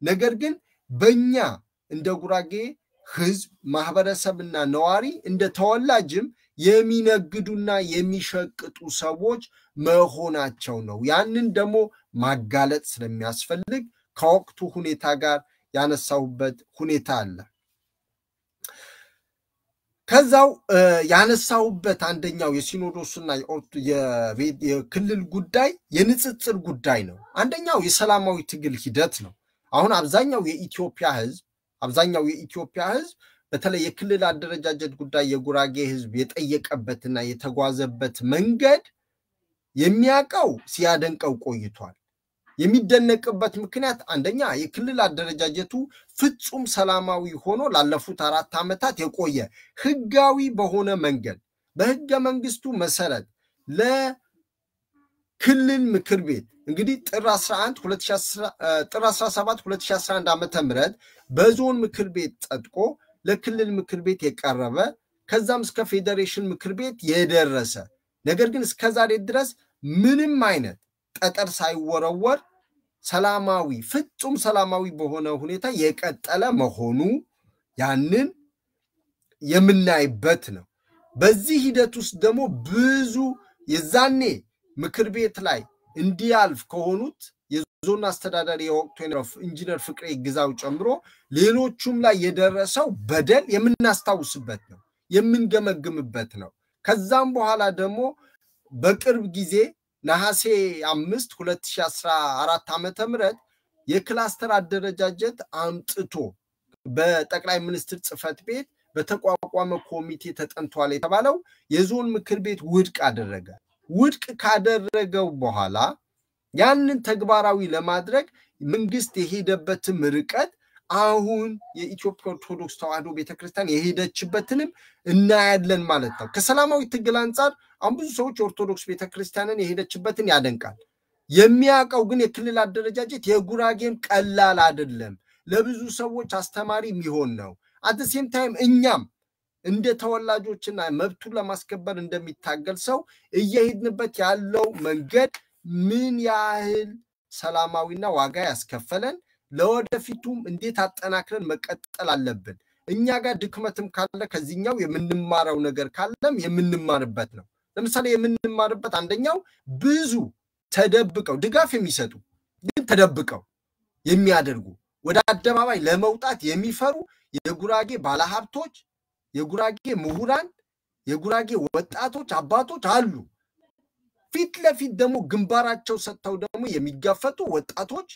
ነገር ግን በእኛ እንደ ጉራጌ ህዝብ ማህበረሰብና ነዋሪ እንደ ተወላጅም የሚነግዱና የሚሸቅጡ ሰዎች መሆናቸው ነው ያንን ደግሞ ማጋለጥ ስለሚያስፈልግ ከወቅቱ ሁኔታ ጋር ያነሳውበት ሁኔታ አለ ከዛው ያነሳውበት አንደኛው የሲኖዶስና የክልል ጉዳይ የንጽጽር ጉዳይ ነው አንደኛው የሰላማዊ ትግል ሂደት ነው አሁን አብዛኛው የኢትዮጵያ ህዝብ በተለይ የክልል አደረጃጀት ጉዳይ የጉራጌ ህዝብ የጠየቀበትና የተጓዘበት መንገድ የሚያቀው ሲያደንቀው ቆይቷል የሚደነቅበት ምክንያት አንደኛ የክልል አደረጃጀቱ ፍጹም ሰላማዊ ሆኖ ላለፉት 4 ዓመታት የቆየ ህጋዊ በሆነ መንገድ በህገ መንግስቱ መሰረት ለክልል ምክር ቤት እንግዲህ ጥር 17 2011 ዓመተ ምህረት በዞን ምክር ቤት ጸድቆ ለክልል ምክር ቤት የቀረበ ከዛም እስከ ፌዴሬሽን ምክር ቤት የደረሰ ነገር ግን እስከ ዛሬ ድረስ ምንም አይነት ጠጠር ሳይወረወር ሰላማዊ ፍጹም ሰላማዊ በሆነ ሁኔታ የቀጠለ መሆኑ ያንን የምናይበት ነው። በዚህ ሂደት ውስጥ ደግሞ ብዙ የዛኔ ምክር ቤት ላይ እንዲያልፍ ከሆኑት የዞን አስተዳዳሪ የወቅቱ ኢንጂነር ፍቅሬ ግዛው ጨምሮ ሌሎቹም ላይ የደረሰው በደል የምናስታውስበት ነው፣ የምንገመግምበት ነው። ከዛም በኋላ ደግሞ በቅርብ ጊዜ ነሐሴ 5 2014 ዓመተ ምህረት የክላስተር አደረጃጀት አምጥቶ በጠቅላይ ሚኒስትር ጽፈት ቤት በተቋቋመ ኮሚቴ ተጠንቷል የተባለው የዞን ምክር ቤት ውድቅ አደረገ። ውድቅ ካደረገው በኋላ ያንን ተግባራዊ ለማድረግ መንግስት የሄደበትም ርቀት አሁን የኢትዮጵያ ኦርቶዶክስ ተዋሕዶ ቤተክርስቲያን የሄደችበትንም እናያለን ማለት ነው። ከሰላማዊ ትግል አንፃር አሁን ብዙ ሰዎች ኦርቶዶክስ ቤተክርስቲያንን የሄደችበትን ያደንቃል። የሚያውቀው ግን የክልል አደረጃጀት የጉራጌም ቀላል አይደለም፣ ለብዙ ሰዎች አስተማሪ የሚሆን ነው። at the same time እኛም እንደ ተወላጆችና መብቱን ለማስከበር እንደሚታገል ሰው እየሄድንበት ያለው መንገድ ምን ያህል ሰላማዊና ዋጋ ያስከፈለን ለወደፊቱም እንዴት አጠናክረን መቀጠል አለብን። እኛ ጋር ድክመትም ካለ ከዚህኛው የምንማረው ነገር ካለም የምንማርበት ነው። ለምሳሌ የምንማርበት አንደኛው ብዙ ተደብቀው ድጋፍ የሚሰጡ ግን ተደብቀው የሚያደርጉ ወደ አደባባይ ለመውጣት የሚፈሩ የጉራጌ ባለሀብቶች፣ የጉራጌ ምሁራን፣ የጉራጌ ወጣቶች አባቶች አሉ። ፊት ለፊት ደግሞ ግንባራቸው ሰጥተው ደግሞ የሚጋፈጡ ወጣቶች፣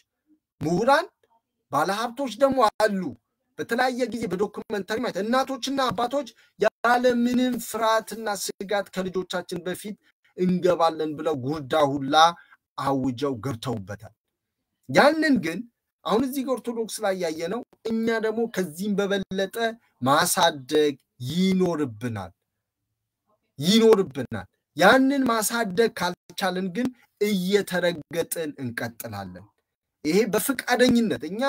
ምሁራን፣ ባለሀብቶች ደግሞ አሉ። በተለያየ ጊዜ በዶክመንተሪ ማለት እናቶችና አባቶች ያለ ምንም ፍርሃትና ስጋት ከልጆቻችን በፊት እንገባለን ብለው ጉርዳ ሁላ አውጀው ገብተውበታል። ያንን ግን አሁን እዚህ ኦርቶዶክስ ላይ ያየነው እኛ ደግሞ ከዚህም በበለጠ ማሳደግ ይኖርብናል። ያንን ማሳደግ ካልቻለን ግን እየተረገጥን እንቀጥላለን። ይሄ በፍቃደኝነት እኛ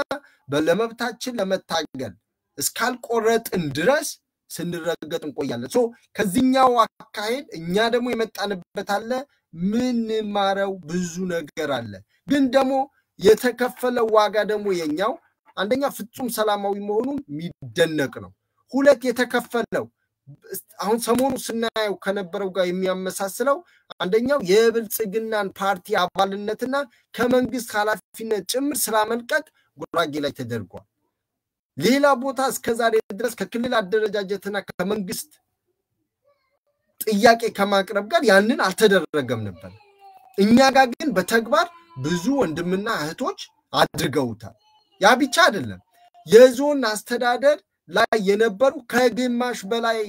ለመብታችን ለመታገል እስካልቆረጥን ድረስ ስንረገጥ እንቆያለን። ከዚህኛው አካሄድ እኛ ደግሞ የመጣንበት አለ፣ ምን ማረው ብዙ ነገር አለ። ግን ደግሞ የተከፈለው ዋጋ ደግሞ የኛው አንደኛ ፍጹም ሰላማዊ መሆኑን የሚደነቅ ነው። ሁለት የተከፈለው አሁን ሰሞኑ ስናየው ከነበረው ጋር የሚያመሳስለው አንደኛው የብልጽግናን ፓርቲ አባልነትና ከመንግስት ኃላፊነት ጭምር ስላመልቀቅ ጉራጌ ላይ ተደርጓል። ሌላ ቦታ እስከዛሬ ድረስ ከክልል አደረጃጀትና ከመንግስት ጥያቄ ከማቅረብ ጋር ያንን አልተደረገም ነበር። እኛ ጋር ግን በተግባር ብዙ ወንድምና እህቶች አድርገውታል። ያ ብቻ አይደለም፣ የዞን አስተዳደር ላይ የነበሩ ከግማሽ በላይ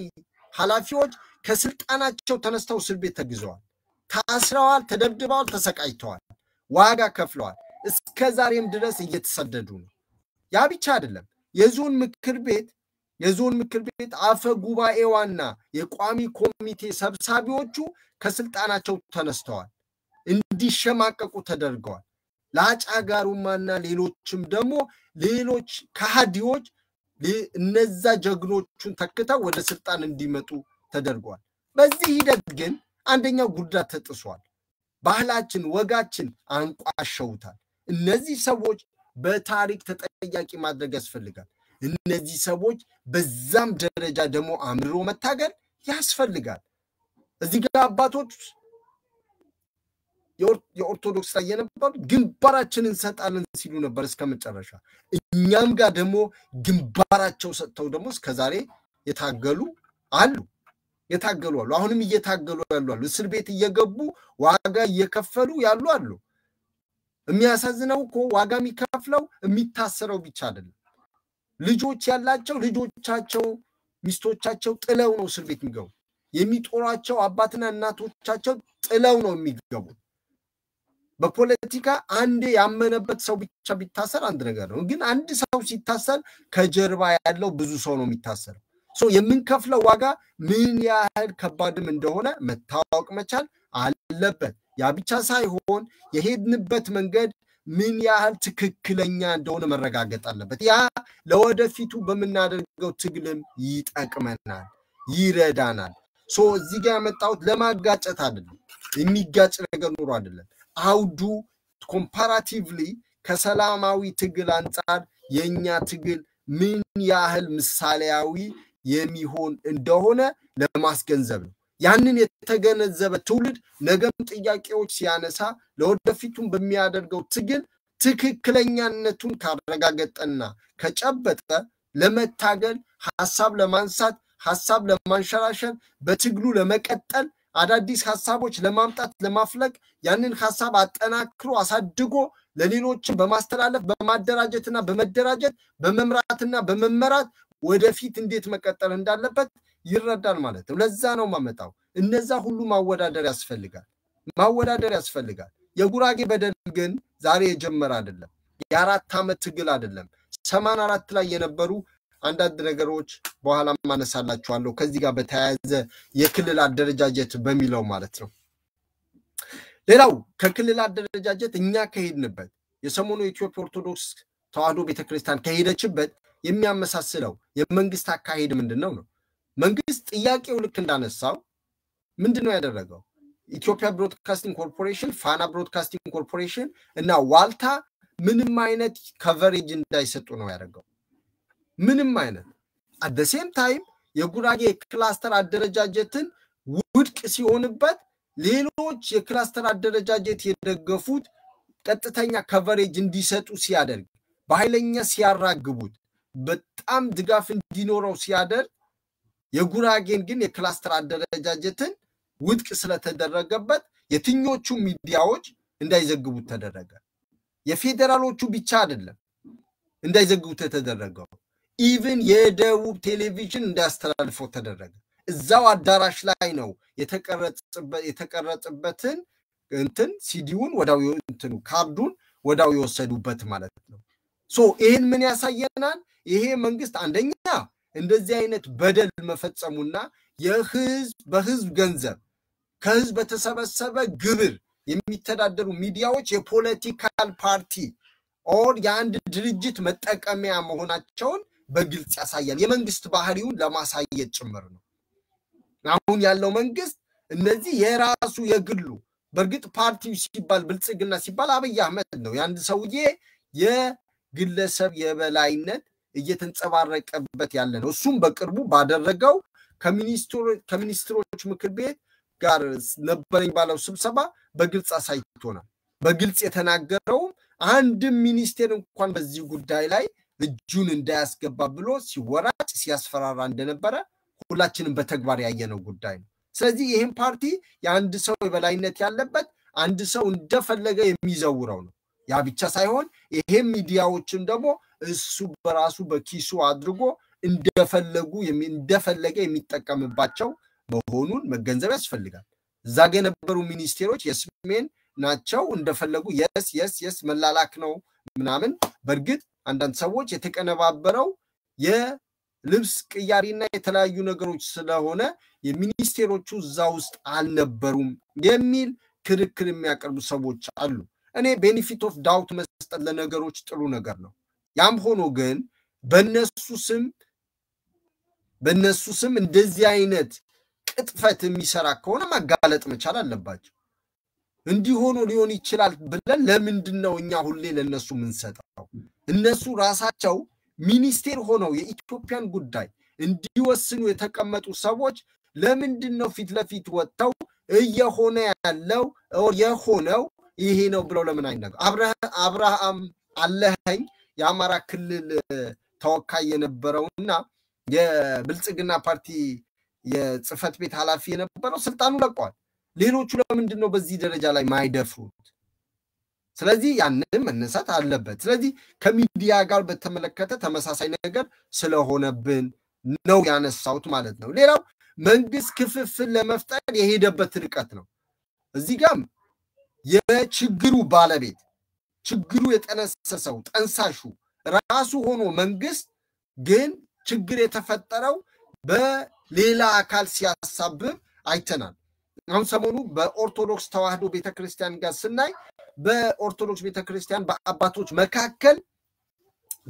ኃላፊዎች ከስልጣናቸው ተነስተው እስር ቤት ተግዘዋል፣ ታስረዋል፣ ተደብድበዋል፣ ተሰቃይተዋል፣ ዋጋ ከፍለዋል። እስከዛሬም ድረስ እየተሰደዱ ነው። ያ ብቻ አይደለም፣ የዞን ምክር ቤት አፈ ጉባኤዋና የቋሚ ኮሚቴ ሰብሳቢዎቹ ከስልጣናቸው ተነስተዋል፣ እንዲሸማቀቁ ተደርገዋል። ላጫጋሩማና ሌሎችም ደግሞ ሌሎች ከሃዲዎች እነዛ ጀግኖቹን ተክተው ወደ ስልጣን እንዲመጡ ተደርጓል። በዚህ ሂደት ግን አንደኛው ጉዳት ተጥሷል። ባህላችን ወጋችን አንቋሸውታል። እነዚህ ሰዎች በታሪክ ተጠያቂ ማድረግ ያስፈልጋል። እነዚህ ሰዎች በዛም ደረጃ ደግሞ አምሮ መታገል ያስፈልጋል። እዚህ ጋር አባቶች የኦርቶዶክስ ላይ የነበሩ ግንባራችንን ሰጣለን ሲሉ ነበር እስከመጨረሻ። እኛም ጋር ደግሞ ግንባራቸው ሰጥተው ደግሞ እስከዛሬ የታገሉ አሉ። አሁንም እየታገሉ ያሉ አሉ። እስር ቤት እየገቡ ዋጋ እየከፈሉ ያሉ አሉ። የሚያሳዝነው እኮ ዋጋ የሚከፍለው የሚታሰረው ብቻ አይደለም። ልጆች ያላቸው ልጆቻቸው ሚስቶቻቸው ጥለው ነው እስር ቤት የሚገቡ። የሚጦራቸው አባትና እናቶቻቸው ጥለው ነው የሚገቡ። በፖለቲካ አንድ ያመነበት ሰው ብቻ ቢታሰር አንድ ነገር ነው። ግን አንድ ሰው ሲታሰር ከጀርባ ያለው ብዙ ሰው ነው የሚታሰረው። የምንከፍለው ዋጋ ምን ያህል ከባድም እንደሆነ መታወቅ መቻል አለበት። ያ ብቻ ሳይሆን የሄድንበት መንገድ ምን ያህል ትክክለኛ እንደሆነ መረጋገጥ አለበት። ያ ለወደፊቱ በመናደርገው ትግልም ይጠቅመናል። ይረዳናል ሶ እዚህ ጋር ያመጣሁት ለማጋጨት አይደለም የሚጋጭ ነገር ኑሮ አይደለም አውዱ ኮምፓራቲቭሊ ከሰላማዊ ትግል አንፃር የኛ ትግል ምን ያህል ምሳሌያዊ የሚሆን እንደሆነ ለማስገንዘብ ነው ያንን የተገነዘበ ትውልድ ነገም ጥያቄዎች ሲያነሳ ለወደፊቱም በሚያደርገው ትግል ትክክለኛነቱን ካረጋገጠና ከጨበጠ ለመታገል ሐሳብ ለማንሳት ሐሳብ ለማንሸራሸር በትግሉ ለመቀጠል አዳዲስ ሐሳቦች ለማምጣት ለማፍለቅ ያንን ሐሳብ አጠናክሮ አሳድጎ ለሌሎች በማስተላለፍ በማደራጀትና በመደራጀት በመምራትና በመመራት ወደፊት እንዴት መቀጠል እንዳለበት ይረዳል ማለት ነው ለዛ ነው ማመጣው እነዛ ሁሉ ማወዳደር ያስፈልጋል የጉራጌ በደል ግን ዛሬ የጀመረ አይደለም የ4 ዓመት ትግል አይደለም 84 ላይ የነበሩ አንዳንድ ነገሮች በኋላ ማነሳላችኋለሁ ከዚህ ጋር በተያያዘ የክልል አደረጃጀት በሚለው ማለት ነው ሌላው ከክልል አደረጃጀት እኛ ከሄድንበት የሰሞኑ የኢትዮጵያ ኦርቶዶክስ ተዋህዶ ቤተክርስቲያን ከሄደችበት የሚያመሳስለው የመንግስት አካሄድ ምንድነው ነው መንግስት ጥያቄው ልክ እንዳነሳው ምንድነው ያደረገው ኢትዮጵያ ብሮድካስቲንግ ኮርፖሬሽን ፋና ብሮድካስቲንግ ኮርፖሬሽን እና ዋልታ ምንም አይነት ከቨሬጅ እንዳይሰጡ ነው ያደረገው ምንም አይነት at the same time የጉራጌ ክላስተር አደረጃጀትን ውድቅ ሲሆንበት ሌሎች የክላስተር አደረጃጀት የደገፉት ቀጥተኛ ከቨሬጅ እንዲሰጡ ሲያደርግ በኃይለኛ ሲያራግቡት በጣም ድጋፍ እንዲኖረው ሲያደርግ የጉራጌን ግን የክላስተር አደረጃጀትን ውድቅ ስለተደረገበት የትኞቹ ሚዲያዎች እንዳይዘግቡት ተደረገ የፌደራሎቹ ብቻ አይደለም እንዳይዘግቡት ተደረገው ኢቭን የደቡብ ቴሌቪዥን እንዳስተላልፈው ተደረገ እዛው አዳራሽ ላይ ነው የተቀረጸበትን እንትን ሲዲውን ወዳው እንትኑ ካርዱን ወዳው ይወሰዱበት ማለት ነው ሶ ይሄን ምን ያሳየናል ይሄ መንግስት አንደኛ እንደዚህ አይነት በደል መፈጸሙና በህዝብ ገንዘብ ከህዝብ በተሰበሰበ ግብር የሚተዳደሩ ሚዲያዎች የፖለቲካል ፓርቲ ኦር የአንድ ድርጅት መጠቀሚያ መሆናቸውን በግልጽ ያሳያል የመንግስት ባህሪውን ለማሳየት ጭምር ነው አሁን ያለው መንግስት እነዚህ የራሱ የግሉ በርግጥ ፓርቲው ሲባል ብልጽግና ሲባል አብይ አህመድ ነው ያንድ ሰውዬ የግለሰብ የበላይነት እየተንጸባረቀበት ያለ ነው እሱም በቅርቡ ባደረገው ከሚኒስትሮች ምክር ቤት ጋር ነበረኝ ባለው ስብሰባ በግልጽ አሳይቶናል በግልጽ የተናገረው አንድ ሚኒስቴር እንኳን በዚህ ጉዳይ ላይ እጁን እንዳያስገባ ብሎ ሲወራጭ ሲያስፈራራ እንደነበረ ሁላችንም በተግባር ያየነው ጉዳይ ነው ስለዚህ ይሄን ፓርቲ የአንድ ሰው የበላይነት ያለበት አንድ ሰው እንደፈለገ የሚዘውረው ነው ያ ብቻ ሳይሆን ይሄ ሚዲያዎችን ደግሞ እሱ በራሱ በኪሱ አድርጎ እንደፈለገ የሚጠቀምባቸው መሆኑን መገንዘብ ያስፈልጋል ዛጋ የነበሩ ሚኒስቴሮች የስሜን ናቸው እንደፈለጉ yes መላላክ ነው ምናምን በርግጥ አንዳንድ ሰዎች የተቀነባበረው የልብስ ቅያሪና የተለያዩ ነገሮች ስለሆነ የሚኒስቴሮቹ እዛው ውስጥ አልነበሩም የሚል ክርክር የሚያቀርቡ ሰዎች አሉ እኔ ቤኔፊት ኦፍ ዳውት መስጠት ለነገሮች ጥሩ ነገር ነው ያም ሆኖ ግን በእነሱ ስም እንደዚህ አይነት ቅጥፈት የሚሰራ ከሆነ ማጋለጥ መቻል አለባቸው እንዲሆኑ ሊሆን ይችላል ብለን ለምንድነው እኛ ሁሌ ለነሱ ምንሰጣው እነሱ ራሳቸው ሚኒስቴር ሆነው የኢትዮጵያን ጉዳይ እንዲወስኑ የተቀመጡ ሰዎች ለምንድነው ፊት ለፊት ወጥተው እየሆነ ያለው የሆነው ይሄ ነው ብለው ለምን አይነገር አብርሃም አለኸኝ የአማራ ክልል ተወካይ የነበረውና የብልጽግና ፓርቲ የጽፈት ቤት ኃላፊ የነበረው ስልጣኑ ለቋል ሌሎቹ ለምንድነው በዚህ ደረጃ ላይ ማይደፍሩት ስለዚህ ያንን መነሳት አለበት ስለዚህ ከሚዲያ ጋር በተመለከተ ተመሳሳይ ነገር ስለሆነብን ነው ያነሳውት ማለት ነው ሌላው መንግስት ክፍፍል ለመፍጠር የሄደበት ርቀት ነው እዚህ ጋር የችግሩ ባለቤት ችግሩ የጠነሰሰው ጠንሳሹ ራሱ ሆኖ መንግስት ግን ችግር የተፈጠረው በሌላ አካል ሲያሳብብ አይተናል አሁን ሰሞኑ በኦርቶዶክስ ተዋህዶ ቤተክርስቲያን ጋር ስናይ በኦርቶዶክስ ቤተክርስቲያን በአባቶች መካከል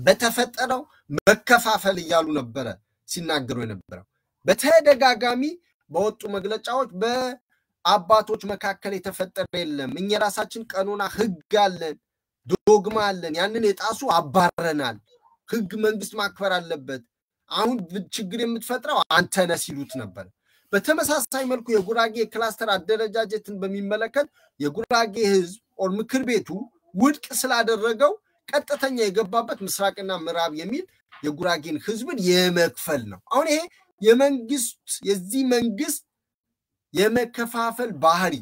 በተፈጠረው መከፋፈል ይያሉ ነበር ሲናገሩ የነበረው በተደጋጋሚ በወጡ መግለጫዎች በአባቶች መካከል የተፈጠረ የለም እኛ ራሳችን ቀኖና ህግ አለን ዶግማ አለን ያንን የጣሱ አባረናል ህግ መንግስት ማክበር አለበት አሁን ችግር የምትፈጥረው አንተ ነህ ሲሉት ነበር በተመሳሳይ መልኩ የጉራጌ ክላስተር አደረጃጀትን በሚመለከት የጉራጌ ህዝብ ኦር ምክር ቤቱ ውድቅ ስላደረገው ቀጥተኛ የገባበት ምስራቅና ምዕራብ የሚል የጉራጌን ህዝብን የመክፈል ነው አሁን ይሄ የመንግስት የዚህ መንግስት የመከፋፈል ባህሪ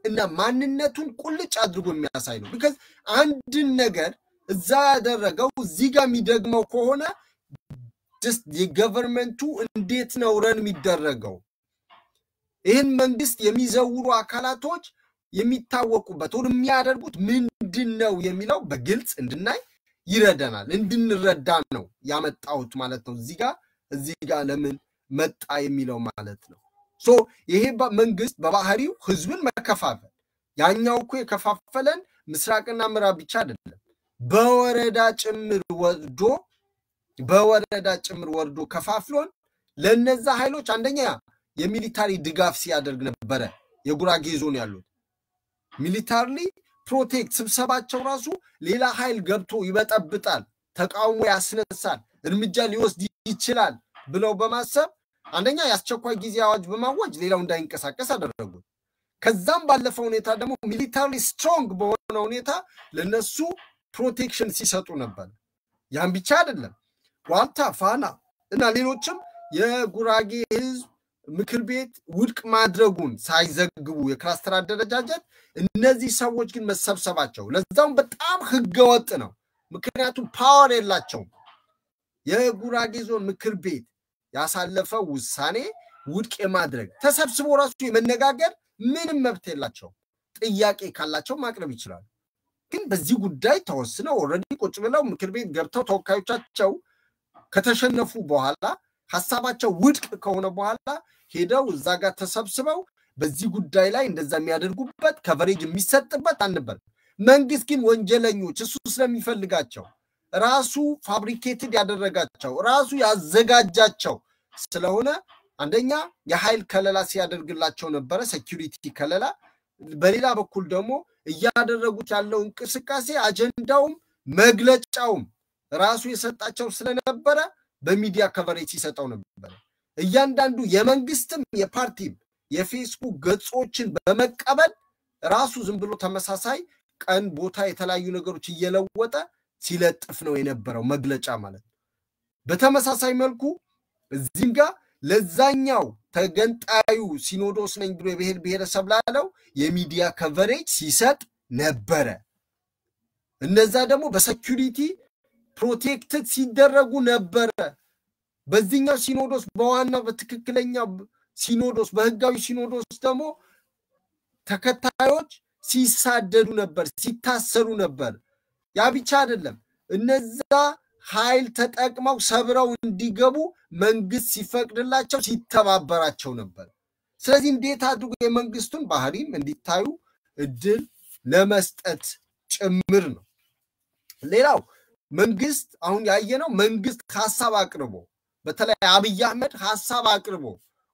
እና ማንነቱን ቁልጭ አድርጎ የሚያሳይ ነው because አንድን ነገር እዛ ያደረገው እዚህ ጋር የሚደግመው ከሆነ just የገቨርንመንቱ እንዴት ነው ረን የሚደረገው ይሄን መንግስት የሚዘውሩ አካላቶች የሚታወቁበት ወር የሚያደርጉት ምንድነው የሚለው በግልጽ እንድናይ ይረዳናል እንድንረዳ ነው ያመጣውት ማለት ነው እዚህ ጋር ለምን መጣ የሚለው ማለት ነው ሶ ይሄ መንግስት በባህሪው ህዝብን መከፋፈል ያኛው እኮ የከፋፈለን ምስራቅና ምዕራብ ብቻ አይደለም በወረዳ ጭምር ወርዶ ከፋፍሎን ለነዛ ኃይሎች አንደኛ የሚሊታሪ ድጋፍ ሲያደርግ ነበር የጉራጌ ዞን ያሉት ሚሊታሪ ፕሮቴክት ስብሰባቸው ራሱ ሌላ ኃይል ገብቶ ይበጠብጣል ተቃውሞ ያስነሳል እርምጃ ሊወስድ ይችላል ብለው በማሰብ አንደኛ ያስቸኳይ ጊዜ አዋጅ በማወጅ ሌላው እንዳይንቀሳቀስ አደረጉ ከዛም ባለፈው ሁኔታ ደግሞ ሚሊታሪ ስትሮንግ በሆነ ሁኔታ ለነሱ ፕሮቴክሽን ሲሰጡ ነበር ያን ብቻ አይደለም ዋልታ ፋና እና ሌሎችም የጉራጌ ህዝብ ምክር ቤት ውድቅ ማድረጉን ሳይዘግቡ የክላስተር አደረጃጀት እነዚህ ሰዎች ግን መሰብሰባቸው ለዛም በጣም ህገወጥ ነው ምክንያቱም ፓወር የላቸው የጉራጌ ዞን ምክር ቤት ያሳለፈው ውሳኔ ውድቅ የማድረግ ተሰብስቦ ራሱ የመነጋገር ምንም መብት የላቸው ጥያቄ ካላቸው ማቅረብ ይችላል ግን በዚህ ጉዳይ ተወስነው ኦሬዲ ቁጭ ብለው ምክር ቤት ገብተው ተወካዮቻቸው ከተሸነፉ በኋላ ሐሳባቸው ውድቅ ከሆነ በኋላ ሄደው እዛ ጋር ተሰብስበው በዚህ ጉዳይ ላይ እንደዛ የሚያደርጉበት ከቨሬጅ የሚሰጥበት አንነበር መንግስት ግን ወንጀለኞች እሱ ስለሚፈልጋቸው ራሱ ፋብሪኬትድ ያደረጋቸው ራሱ ያዘጋጃቸው ስለሆነ አንደኛ የኃይል ከለላ ሲያደርግላቸው ነበር ሴኩሪቲ ከለላ በሌላ በኩል ደግሞ ያደረጉት ያለው እንቅስቃሴ አጀንዳውም መግለጫውም ራሱ የሰጣቸው ስለነበረ በሚዲያ ከቨሬጅ ሲሰጠው ነበር እያንዳንዱ የመንግስትም የፓርቲም የፌስቡክ ገጾችን በመቀበል ራሱ ዝም ብሎ ተመሳሳይ ቀን ቦታ የተለያዩ ነገሮች እየለወጠ ሲለጥፍ ነው የነበረው መግለጫ ማለት በተመሳሳይ መልኩ እዚህም ጋር ለዛኛው ተገንጣዩ ሲኖዶስ ነኝ ብሎ የብሔር ብሔረሰብ ላለው የሚዲያ ከቨሬጅ ሲሰጥ ነበር እነዛ ደግሞ በሴኩሪቲ ፕሮቴክትድ ሲደረጉ ነበር በዚህኛው ሲኖዶስ በዋናው በትክክለኛው ሲኖዶስ በህጋዊ ሲኖዶስ ደግሞ ተከታዮች ሲሳደዱ ነበር ሲታሰሩ ነበር ያ ብቻ አይደለም እነዛ ኃይል ተጠቅመው ሰብረው እንዲገቡ መንግስት ሲፈቅድላቸው ሲተባበራቸው ነበር ስለዚህ እንዴት አድርጎ የመንግስቱን ባህሪም እንዲታዩ እድል ለመስጠት ጭምር ነው ሌላው መንግስት አሁን ያየነው መንግስት ሐሳብ አቅርቦ በተለይ አብይ አህመድ ሐሳብ አቅርቦ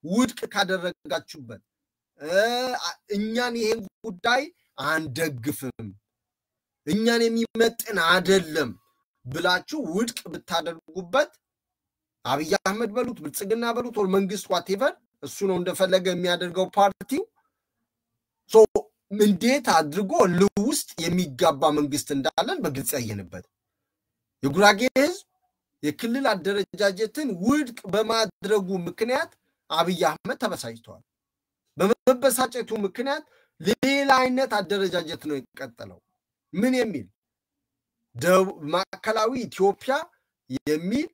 ውድቅ ካደረጋችሁበት እኛን ይሄን ጉዳይ አንደግፍም እኛን የሚመጥን አይደለም ብላችሁ ውድቅ ብታደርጉበት አብይ አህመድ በሉት ብልጽግና በሉት ወር መንግስት ዋቴቨር እሱ ነው እንደፈለገ የሚያደርገው ፓርቲው ሶ እንዴት አድርጎ ለውስጥ የሚጋባ መንግስት እንዳለን በግልጽ ያየንበት የጉራጌ ህዝብ የክልል አደረጃጀትን ውድቅ በማድረጉ ምክንያት አብይ አህመድ ተበሳጭቷል በመበሳጨቱ ምክንያት ሌላ አይነት አደረጃጀት ነው የቀጠለው ምን የሚል ማዕከላዊ ኢትዮጵያ የሚል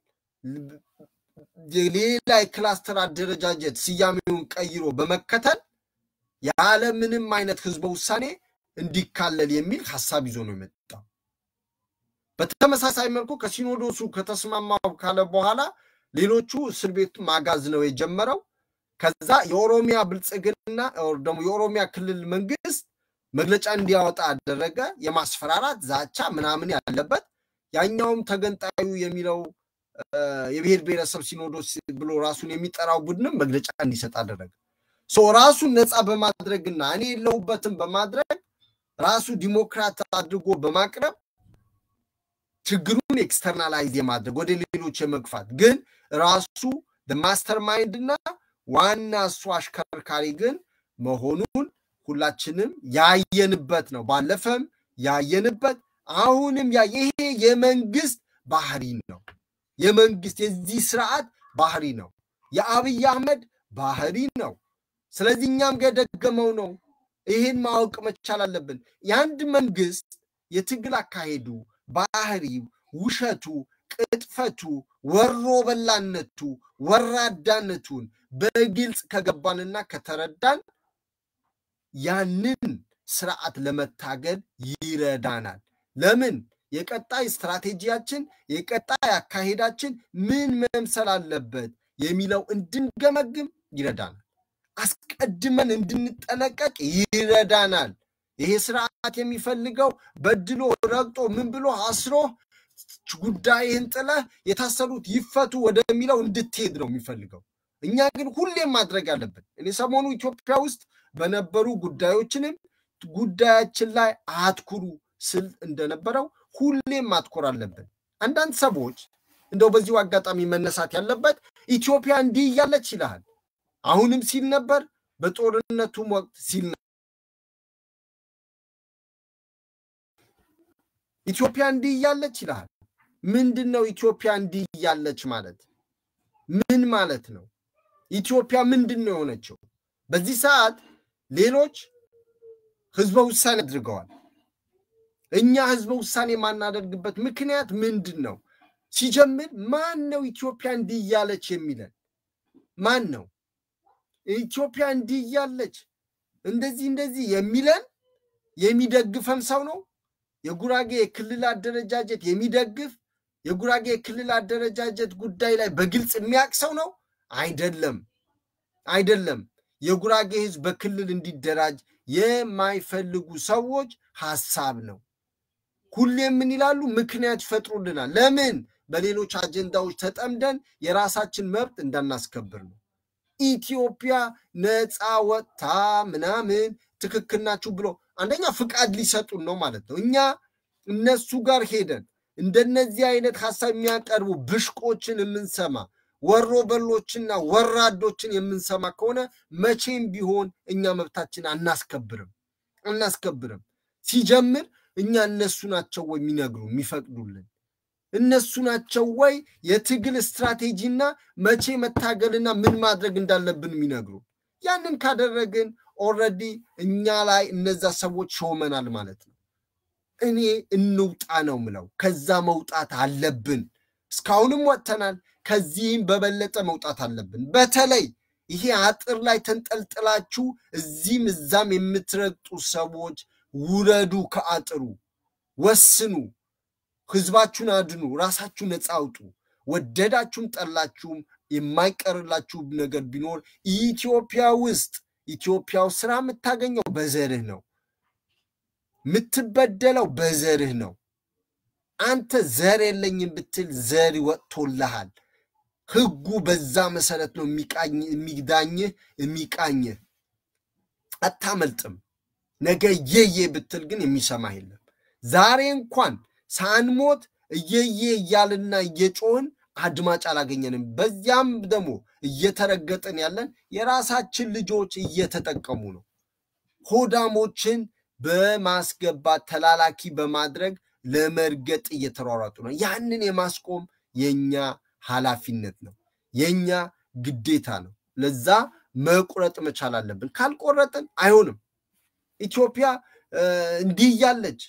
ሌላ ክላስተር አደረጃጀት ሲያሜውን ቀይሮ በመከተል ያለ ምንም አይነት ህዝብ ውሳኔ እንዲካለል የሚል ሐሳብ ይዞ ነው የመጣው በተመሳሳይ መልኩ ከሲኖዶሱ ከተስማማው ካለ በኋላ ሌሎቹ እስር ቤት ማጋዝ ነው የጀመረው ከዛ የኦሮሚያ ብልጽግና ደግሞ የኦሮሚያ ክልል መንግስት መግለጫ እንዲያወጣ አደረገ የማስፈራራት ዛቻ ምናምን ያለበት ያኛውም ተገንጣዩ የሚለው የብሔር ብሔረሰብ ሲኖዶስ ብሎ ራሱን የሚጠራው ቡድንም መግለጫ እንዲሰጥ አደረገ። ራሱን ነፃ በማድረግና እኔ የለሁበትም በማድረግ ራሱ ዲሞክራት አድርጎ በማቅረብ ችግሩን ኤክስተርናላይዝ የማድረግ ወደ ሌሎች የመግፋት ግን ራሱ ማስተርማይንድና ዋና እሱ አሽከርካሪ ግን መሆኑን ሁላችንም ያየንበት ነው። ባለፈም ያየንበት አሁንም ይሄ የመንግስት ባህሪ ነው። የመንግስት የዚህ ስርዓት ባህሪ ነው። የአብይ አህመድ ባህሪ ነው። ስለዚህ እኛም ገደገመው ነው። ይሄን ማወቅ መቻል አለብን። የአንድ መንግስት የትግል አካሄዱ ባህሪው ውሸቱ ቅጥፈቱ ወሮ በላነቱ ወራዳነቱን በግልጽ ከገባንና ከተረዳን ያንን ስርዓት ለመታገል ይረዳናል። ለምን የቀጣይ ስትራቴጂያችን የቀጣይ አካሄዳችን ምን መምሰል አለበት የሚለው እንድንገመግም ይረዳናል። አስቀድመን እንድንጠነቀቅ ይረዳናል። ይሄ ስርዓት የሚፈልገው በድሎ ረግጦ ምን ብሎ አስሮ ጉዳይን ጥለ የታሰሩት ይፈቱ ወደሚለው እንድትሄድ ነው የሚፈልገው። እኛ ግን ሁሌም ማድረግ አለብን። እኔ ሰሞኑ ኢትዮጵያ ውስጥ በነበሩ ጉዳዮችንም ጉዳያችን ላይ አትኩሩ ስል እንደነበረው ሁሌም ማትኮር አለብን። አንዳንድ ሰዎች እንደው በዚሁ አጋጣሚ መነሳት ያለበት ኢትዮጵያ እንዲህ ያለች ይላል። አሁንም ሲል ነበር፣ በጦርነቱም ወቅት ሲል ኢትዮጵያ እንዲህ ያለች ይላል። ምንድነው ኢትዮጵያ እንዲህ ያለች ማለት? ምን ማለት ነው? ኢትዮጵያ ምንድነው የሆነችው? በዚህ ሰዓት ሌሎች ህዝበ ውሳኔ አድርገዋል። እኛ ህዝበ ውሳኔ ማናደርግበት ምክንያት ምንድነው? ሲጀምር ማን ነው ኢትዮጵያ እንዲህ ያለች የሚለን? ማን ነው ኢትዮጵያ እንዲህ ያለች እንደዚህ የሚለን? የሚደግፈን ሰው ነው? የጉራጌ ክልል አደረጃጀት የሚደግፍ የጉራጌ ክልል አደረጃጀት ጉዳይ ላይ በግልጽ የሚያቅሰው ነው? አይደለም። የጉራጌ ህዝብ በክልል እንዲደራጅ የማይፈልጉ ሰዎች ሐሳብ ነው። ሁሌም ምን ይላሉ? ምክንያት ይፈጥሩልናል። ለምን? በሌሎች አጀንዳዎች ተጠምደን የራሳችን መብት እንዳናስከብር ነው። ኢትዮጵያ ነፃ ወጣ ምናምን ትክክል ናችሁ ብሎ አንደኛ ፍቃድ ሊሰጡን ነው ማለት ነው። እኛ እነሱ ጋር ሄደን እንደነዚህ አይነት ሐሳብ የሚያቀርቡ ብሽቆችን የምንሰማ ወሮ በሎችና ወራዶችን የምንሰማ ከሆነ መቼም ቢሆን እኛ መብታችን አናስከብርም። ሲጀምር እኛ እነሱ ናቸው ወይ የሚነግሩ የሚፈቅዱልን? እነሱ ናቸው ወይ የትግል ስትራቴጂና መቼ መታገልና ምን ማድረግ እንዳለብን የሚነግሩ? ያንን ካደረግን ኦልሬዲ እኛ ላይ እነዛ ሰዎች ሾመናል ማለት ነው። እኔ እንውጣ ነው ምለው። ከዛ መውጣት አለብን። እስካሁንም ወጥተናል። ከዚህም በበለጠ መውጣት አለብን። በተለይ ይሄ አጥር ላይ ተንጠልጥላችሁ እዚህም እዛም የምትረግጡ ሰዎች ውረዱ፣ ከአጥሩ ወስኑ፣ ህዝባችሁን አድኑ፣ ራሳችሁን ነፃ አውጡ። ወደዳችሁም ጠላችሁም የማይቀርላችሁ ነገር ቢኖር ኢትዮጵያው ስራ የምታገኘው በዘርህ ነው። የምትበደለው በዘርህ ነው። አንተ ዘር የለኝም ብትል ዘር ወጥቶልሃል። ህጉ በዛ መሰረት ነው የሚቃኝህ። አታመልጥም። ነገ የየ ብትል ግን የሚሰማህ የለም። ዛሬ እንኳን ሳንሞት እየየ እያልና እየጮህን አድማጭ አላገኘንም። በዚያም ደግሞ እየተረገጥን ያለን የራሳችን ልጆች እየተጠቀሙ ነው። ሆዳሞችን በማስገባት ተላላኪ በማድረግ ለመርገጥ እየተሯሯጡ ነው። ያንን የማስቆም የኛ ኃላፊነት ነው፣ የኛ ግዴታ ነው። ለዛ መቁረጥ መቻል አለብን። ካልቆረጥን አይሆንም። ኢትዮጵያ እንዲህ ያለች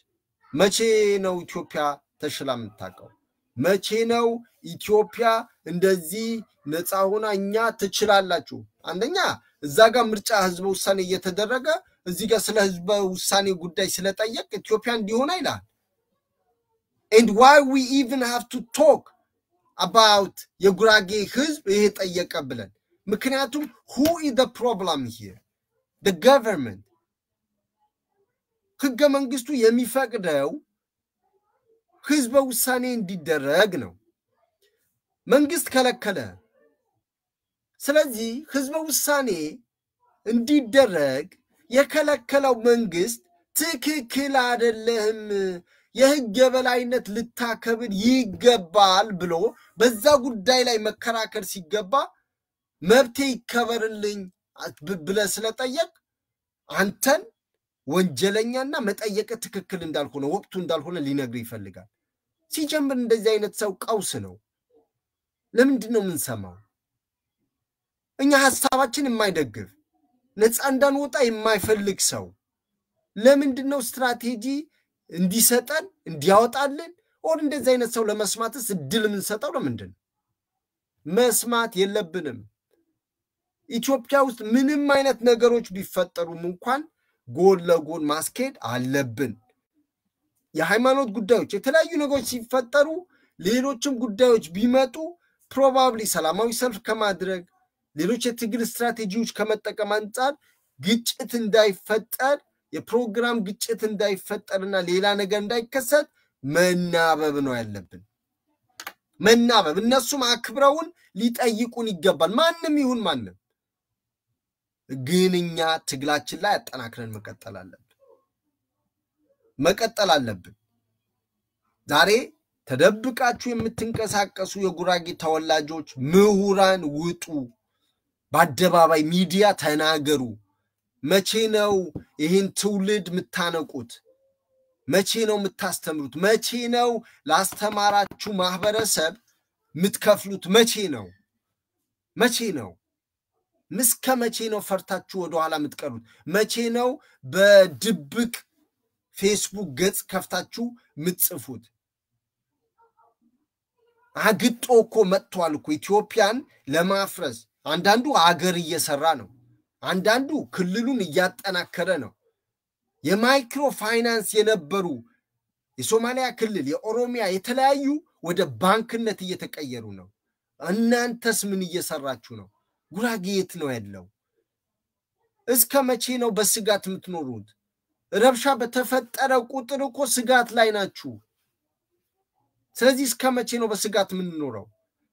መቼ ነው ኢትዮጵያ ተሽላ የምታውቀው? መቼ ነው ኢትዮጵያ እንደዚህ ነፃ ሆና እኛ ትችላላችሁ? አንደኛ እዛ ጋር ምርጫ ህዝበ ውሳኔ እየተደረገ እዚህ ጋር ስለ ህዝበ ውሳኔ ጉዳይ ስለጠየቅ ኢትዮጵያ እንዲሆን አይላል። And why we even have to talk about የጉራጌ ህዝብ ይሄ ጠየቀ ብለን? ምክንያቱም who is the problem here? The government. ህገ መንግስቱ የሚፈቅደው ህዝበ ውሳኔ እንዲደረግ ነው። መንግስት ከለከለ ስለዚህ ህዝበ ውሳኔ እንዲደረግ የከለከለው መንግስት ትክክል አይደለም የህግ የበላይነት ልታከብር ይገባል ብሎ በዛ ጉዳይ ላይ መከራከር ሲገባ መብቴ ይከበርልኝ ብለ ስለጠየቅ አንተን ወንጀለኛና መጠየቅ ትክክል እንዳልሆነ ወቅቱ እንዳልሆነ ሊነግር ይፈልጋል ሲጀምር እንደዚህ አይነት ሰው ቀውስ ነው ለምንድነው ምንሰማው እኛ ሐሳባችን የማይደግፍ ነፃ እንዳንወጣ የማይፈልግ ሰው ለምንድነው ስትራቴጂ እንዲሰጠን እንዲያወጣልን ኦር እንደዚህ አይነት ሰው ለመስማትስ እድል ምንሰጠው ለምንድነው መስማት የለብንም ኢትዮጵያ ውስጥ ምንም አይነት ነገሮች ቢፈጠሩም እንኳን ጎል ለጎል ማስኬድ አለብን የሃይማኖት ጉዳዮች የተለያዩ ነገሮች ሲፈጠሩ ሌሎችም ጉዳዮች ቢመጡ ፕሮባብሊ ሰላማዊ ሰልፍ ከማድረግ ሌሎች የትግል ስትራቴጂዎች ከመጠቀም አንፃር ግጭት እንዳይፈጠር የፕሮግራም ግጭት እንዳይፈጠርና ሌላ ነገር እንዳይከሰት መናበብ ነው ያለብን መናበብ እነሱም አክብረውን ሊጠይቁን ይገባል ማንንም ይሁን ማንንም ግንኛ ትግላችን ላይ አጠናክረን መቀጠል አለብን ዛሬ ተደብቃችሁ የምትንቀሳቀሱ የጉራጌ ተወላጆች ምሁራን ውጡ በአደባባይ ሚዲያ ተናገሩ መቼ ነው ይሄን ትውልድ ምታነቁት መቼ ነው ምታስተምሩት መቼ ነው ላስተማራችሁ ማህበረሰብ ምትከፍሉት መቼ ነው ምስከ መቼ ነው ፈርታችሁ ወደ ኋላ ምትቀሩት መቼ ነው በድብቅ ፌስቡክ ገጽ ከፍታችሁ ምትጽፉት አግጦኮ መጥቷልኩ ኢትዮጵያን ለማፍረስ አንዳንዱ አገር እየሰራ ነው አንዳንዱ ክልሉን እያጠናከረ ነው የማይክሮ ፋይናንስ የነበሩ የሶማሊያ ክልል የኦሮሚያ የተለያዩ ወደ ባንክነት እየተቀየሩ ነው እናንተስ ምን እየሰራችሁ ነው ጉራጌ የት ነው ያለው እስከ መቼ ነው በስጋት ምትኖሩት ረብሻ በተፈጠረ ቁጥር እኮ ስጋት ላይ ናችሁ ስለዚህ እስከ መቼ ነው በስጋት ምንኖረው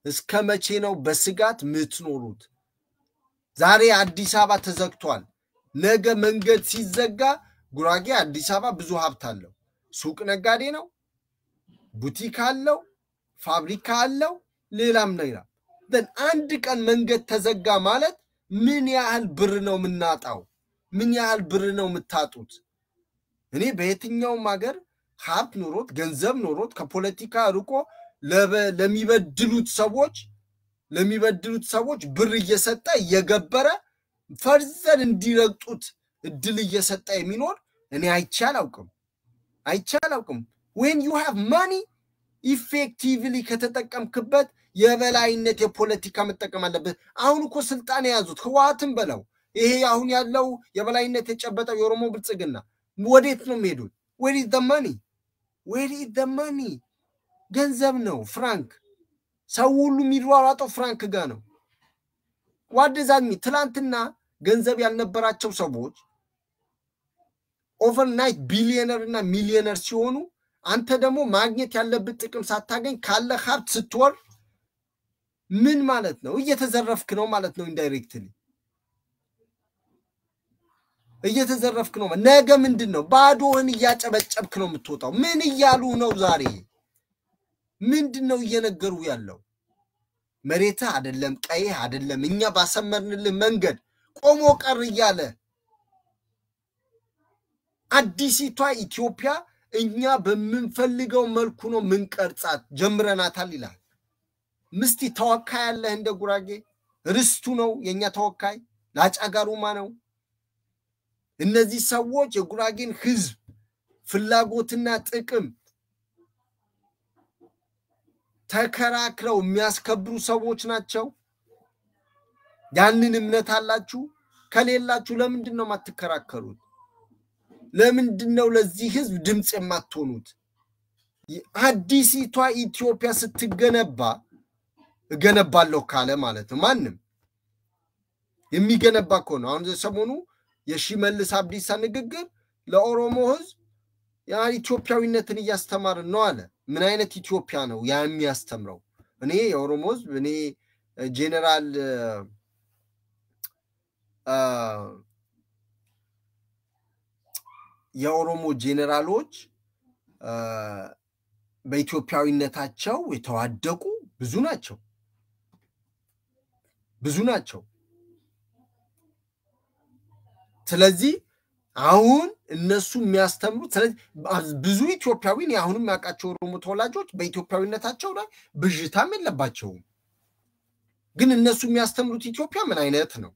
እስከ መቼ ነው በስጋት ምትኖሩት ዛሬ አዲስ አበባ ተዘግቷል ነገ መንገድ ሲዘጋ ጉራጌ አዲስ አበባ ብዙ ሀብት አለው ሱቅ ነጋዴ ነው ቡቲክ አለው ፋብሪካ አለው ሌላም ሌላ አንድ ቀን መንገድ ተዘጋ ማለት ምን ያህል ብር ነው ምናጣው ምን ያህል ብር ነው ምታጡት እኔ በየትኛውም ሀገር ሀብት ኖሮት ገንዘብ ኖሮት ከፖለቲካ ርቆ ለሚበድሉት ሰዎች ብር እየሰጠ እየገበረ ፈርዘን እንዲረግጡት እድል እየሰጠ የሚኖር እኔ አይቻላውቅም when you have money effectively ከተጠቀምክበት የበላይነት የፖለቲካ መጠቀም አለበት አሁን እኮ ስልጣን ያዙት ህዋትን በለው ይሄ አሁን ያለው የበላይነት የጨበጠው የኦሮሞ ብልጽግና ወዴት ነው የሚሄዱት where is the money ገንዘብ ነው ፍራንክ ሰው ሁሉ የሚሯሯጠው ፍራንክ ጋር ነው what does that mean ትላንትና ገንዘብ ያልነበራቸው ሰዎች overnight billionaire እና millionaire ሲሆኑ አንተ ደግሞ ማግኘት ያለበት ጥቅም ሳታገኝ ካለ ሀብት ስትወር ምን ማለት ነው እየተዘረፍክ ነው ማለት ነው indirectly እየተዘረፍክ ነው ነገ ምንድነው ባዶህን እያጨበጨብክ ነው የምትወጣው ምን ይያሉ ነው ዛሬ ምንድነው እየነገሩ ያለው መሬታ አይደለም ቀይ አይደለም እኛ ባሰመርንልን መንገድ ቆሞ ቀር ይያለ አዲሲቷ ኢትዮጵያ እኛ በመንፈልገው መልኩ ነው ምንቀርጻት ጀምረናታል ይላል ምስቲ ተወካይ ያለ እንደ ጉራጌ ርስቱ ነው የኛ ተወካይ ላጫጋሩማ ነው እነዚህ ሰዎች የጉራጌን ህዝብ ፍላጎትና ጥቅም ተከራክረው የሚያስከብሩ ሰዎች ናቸው ያንን እምነት አላችሁ ከሌላችሁ ለምንድነው ማትከራከሩት ለምንድነው ለዚህ ህዝብ ድምጽ የማትሆኑት አዲሲቷ ኢትዮጵያ ስትገነባ ገነባለው ካለ ማለት ነው ማንንም የሚገነባ ኮን አሁን ሰሞኑ የሺመልስ አብዲሳ ንግግር ለኦሮሞ ህዝብ ያ ኢትዮጵያዊነትን ያስተማር ነው አለ ምን አይነት ኢትዮጵያ ነው ያ የሚያስተምረው እኔ የኦሮሞ ህዝብ እኔ ጄኔራል የኦሮሞ ጄኔራሎች በኢትዮጵያዊነታቸው የተዋደቁ ብዙ ናቸው ስለዚህ አሁን እነሱ የሚያስተምሩት ስለዚህ ብዙ ኢትዮጵያዊን ያሁንም ያቃቸው ኦሮሞ ተወላጆች በኢትዮጵያዊነታቸው ላይ ብዥታም የለባቸውም ግን እነሱ የሚያስተምሩት ኢትዮጵያ ምን አይነት ነው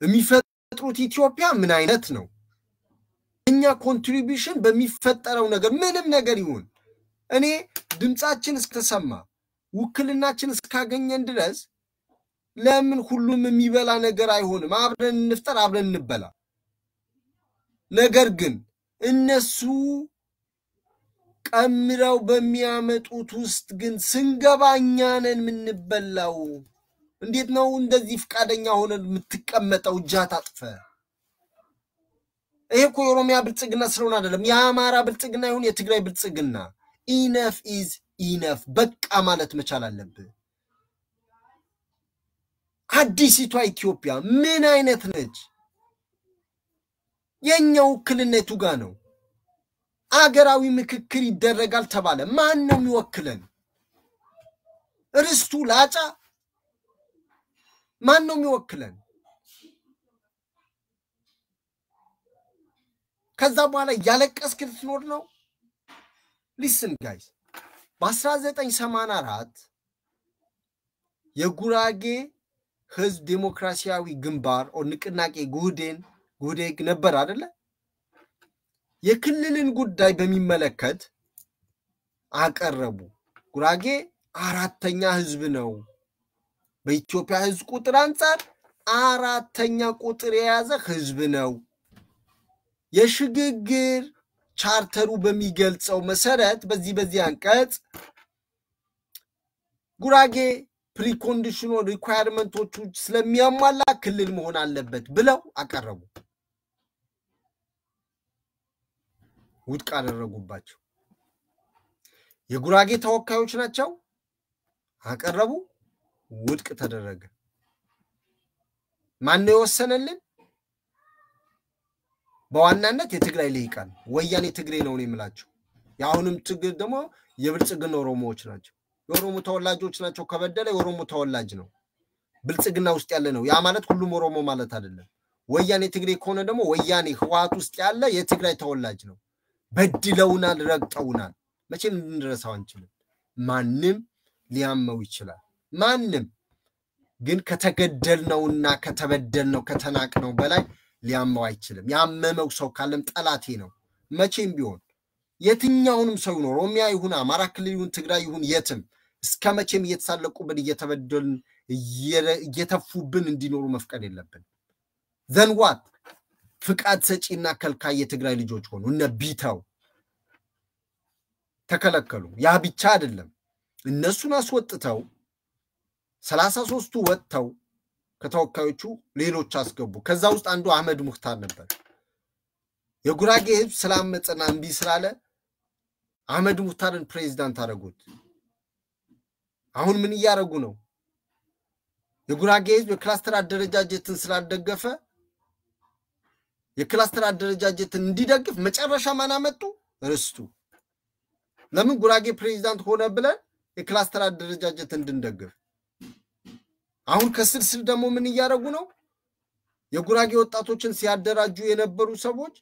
የሚፈጥሩት ኢትዮጵያ ምን አይነት ነው እኛ ኮንትሪቢዩሽን በሚፈጠረው ነገር ምንም ነገር ይሁን እኔ ድምጻችን እስከተሰማ ውክልናችን እስካገኘን ድረስ ለምን ሁሉም የሚበላ ነገር አይሆንም አብረን እንፍጠር አብረን እንበላ ነገር ግን እነሱ ቀምረው በሚያመጡት ውስጥ ግን ስንገባኛ ነን ምንበላው እንዴት ነው እንደዚህ ፍቃደኛ ሆነን የምትቀመጠው ጃት አጥፈ ይሄ እኮ የኦሮሚያ ብልጽግና ስለሆነ አይደለም የአማራ ብልጽግና ይሁን የትግራይ ብልጽግና enough is enough በቃ ማለት መቻል አለብህ አዲሲቷ ኢትዮጵያ ምን አይነት ነች የኛው ክልነቱ ጋር ነው አገራዊ ምክክር ይደረጋል ተባለ ማን ነው የሚወክለን ርስቱ ላጫ ማን ነው የሚወክለን ከዛ በኋላ ያለቀስክ ልትኖር ነው listen guys በ1984 የጉራጌ ህዝብ ዲሞክራሲያዊ ግንባር ንቅናቄ ጉዴግ ነበር አይደለ የክልልን ጉዳይ በሚመለከት አቀረቡ ጉራጌ አራተኛ ህዝብ ነው በኢትዮጵያ ህዝብ ቁጥር አንፃር አራተኛ ቁጥር የያዘ ህዝብ ነው የሽግግር ቻርተሩ በሚገልጸው መሰረት በዚህ አንቀጽ ጉራጌ ፕሪኮንዲሽን ኦር ሪኳየርመንቶቹ ስለሚያሟላ ክልል መሆን አለበት ብለው አቀረቡ ውድቅ አደረጉባቸው የጉራጌ ተወካዮች ናቸው አቀረቡ ውድቅ ተደረገ ማን ነው የወሰነልን በዋናነት የትግራይ ልሂቃን ወያኔ ትግሬ ነው የሚላቸው ያሁንም ትግል ደግሞ የብልጽግና ኦሮሞዎች ናቸው የኦሮሞ ተወላጆች ናቸው ከበደለ የኦሮሞ ተወላጅ ነው ብልጽግና ውስጥ ያለ ነው ያ ማለት ሁሉም ኦሮሞ ማለት አይደለም ወያኔ ትግሬ ከሆነ ደግሞ ወያኔ ህዋት ውስጥ ያለ የትግራይ ተወላጅ ነው በድለውናል ረግጠውናል መቼም እንድረሳው አንችልም ማንንም ሊያመው ይችላል ማንንም ግን ከተገደልነውና ከተበደልነው ከተናቅነው በላይ ሊያመው አይችልም ያመመው ሰው ካለም ጠላቴ ነው መቼም ቢሆን የትኛውንም ሰው ነው ኦሮሚያ ይሁን አማራ ክልል ይሁን ትግራይ ይሁን የትም እስከመቼም እየተሳለቁብን እየተበደልን እየተፉብን እንዲኖሩ መፍቀድ የለብን then what ፍቃድ ሰጪና ከልካይ የትግራይ ልጆች ሆኑ እነ ቢታው ተከለከሉ ያ ብቻ አይደለም እነሱን አስወጥተው 33ቱ ወጥተው ከተወካዮቹ ሌሎች አስገቡ ከዛ ውስጥ አንዱ አህመድ ሙክታር ነበር የጉራጌ ህዝብ ስላመፀና እንቢ ስላለ አህመድ ሙክታርን ፕሬዝዳንት አደረጉት አሁን ምን ያያረጉ ነው የጉራጌ ህዝብ የክላስተር አደረጃጀትን ስላደገፈ የክላስተር አደረጃጀትን እንዲደግፍ መጨረሻ ማን አመጡ ርስቱ ለምን ጉራጌ ፕሬዝዳንት ሆነ ብለን የክላስተር አደረጃጀት እንድንደግፍ አሁን ከስልስል ደግሞ ምን ያያረጉ ነው የጉራጌ ወጣቶችን ሲያደራጁ የነበሩ ሰዎች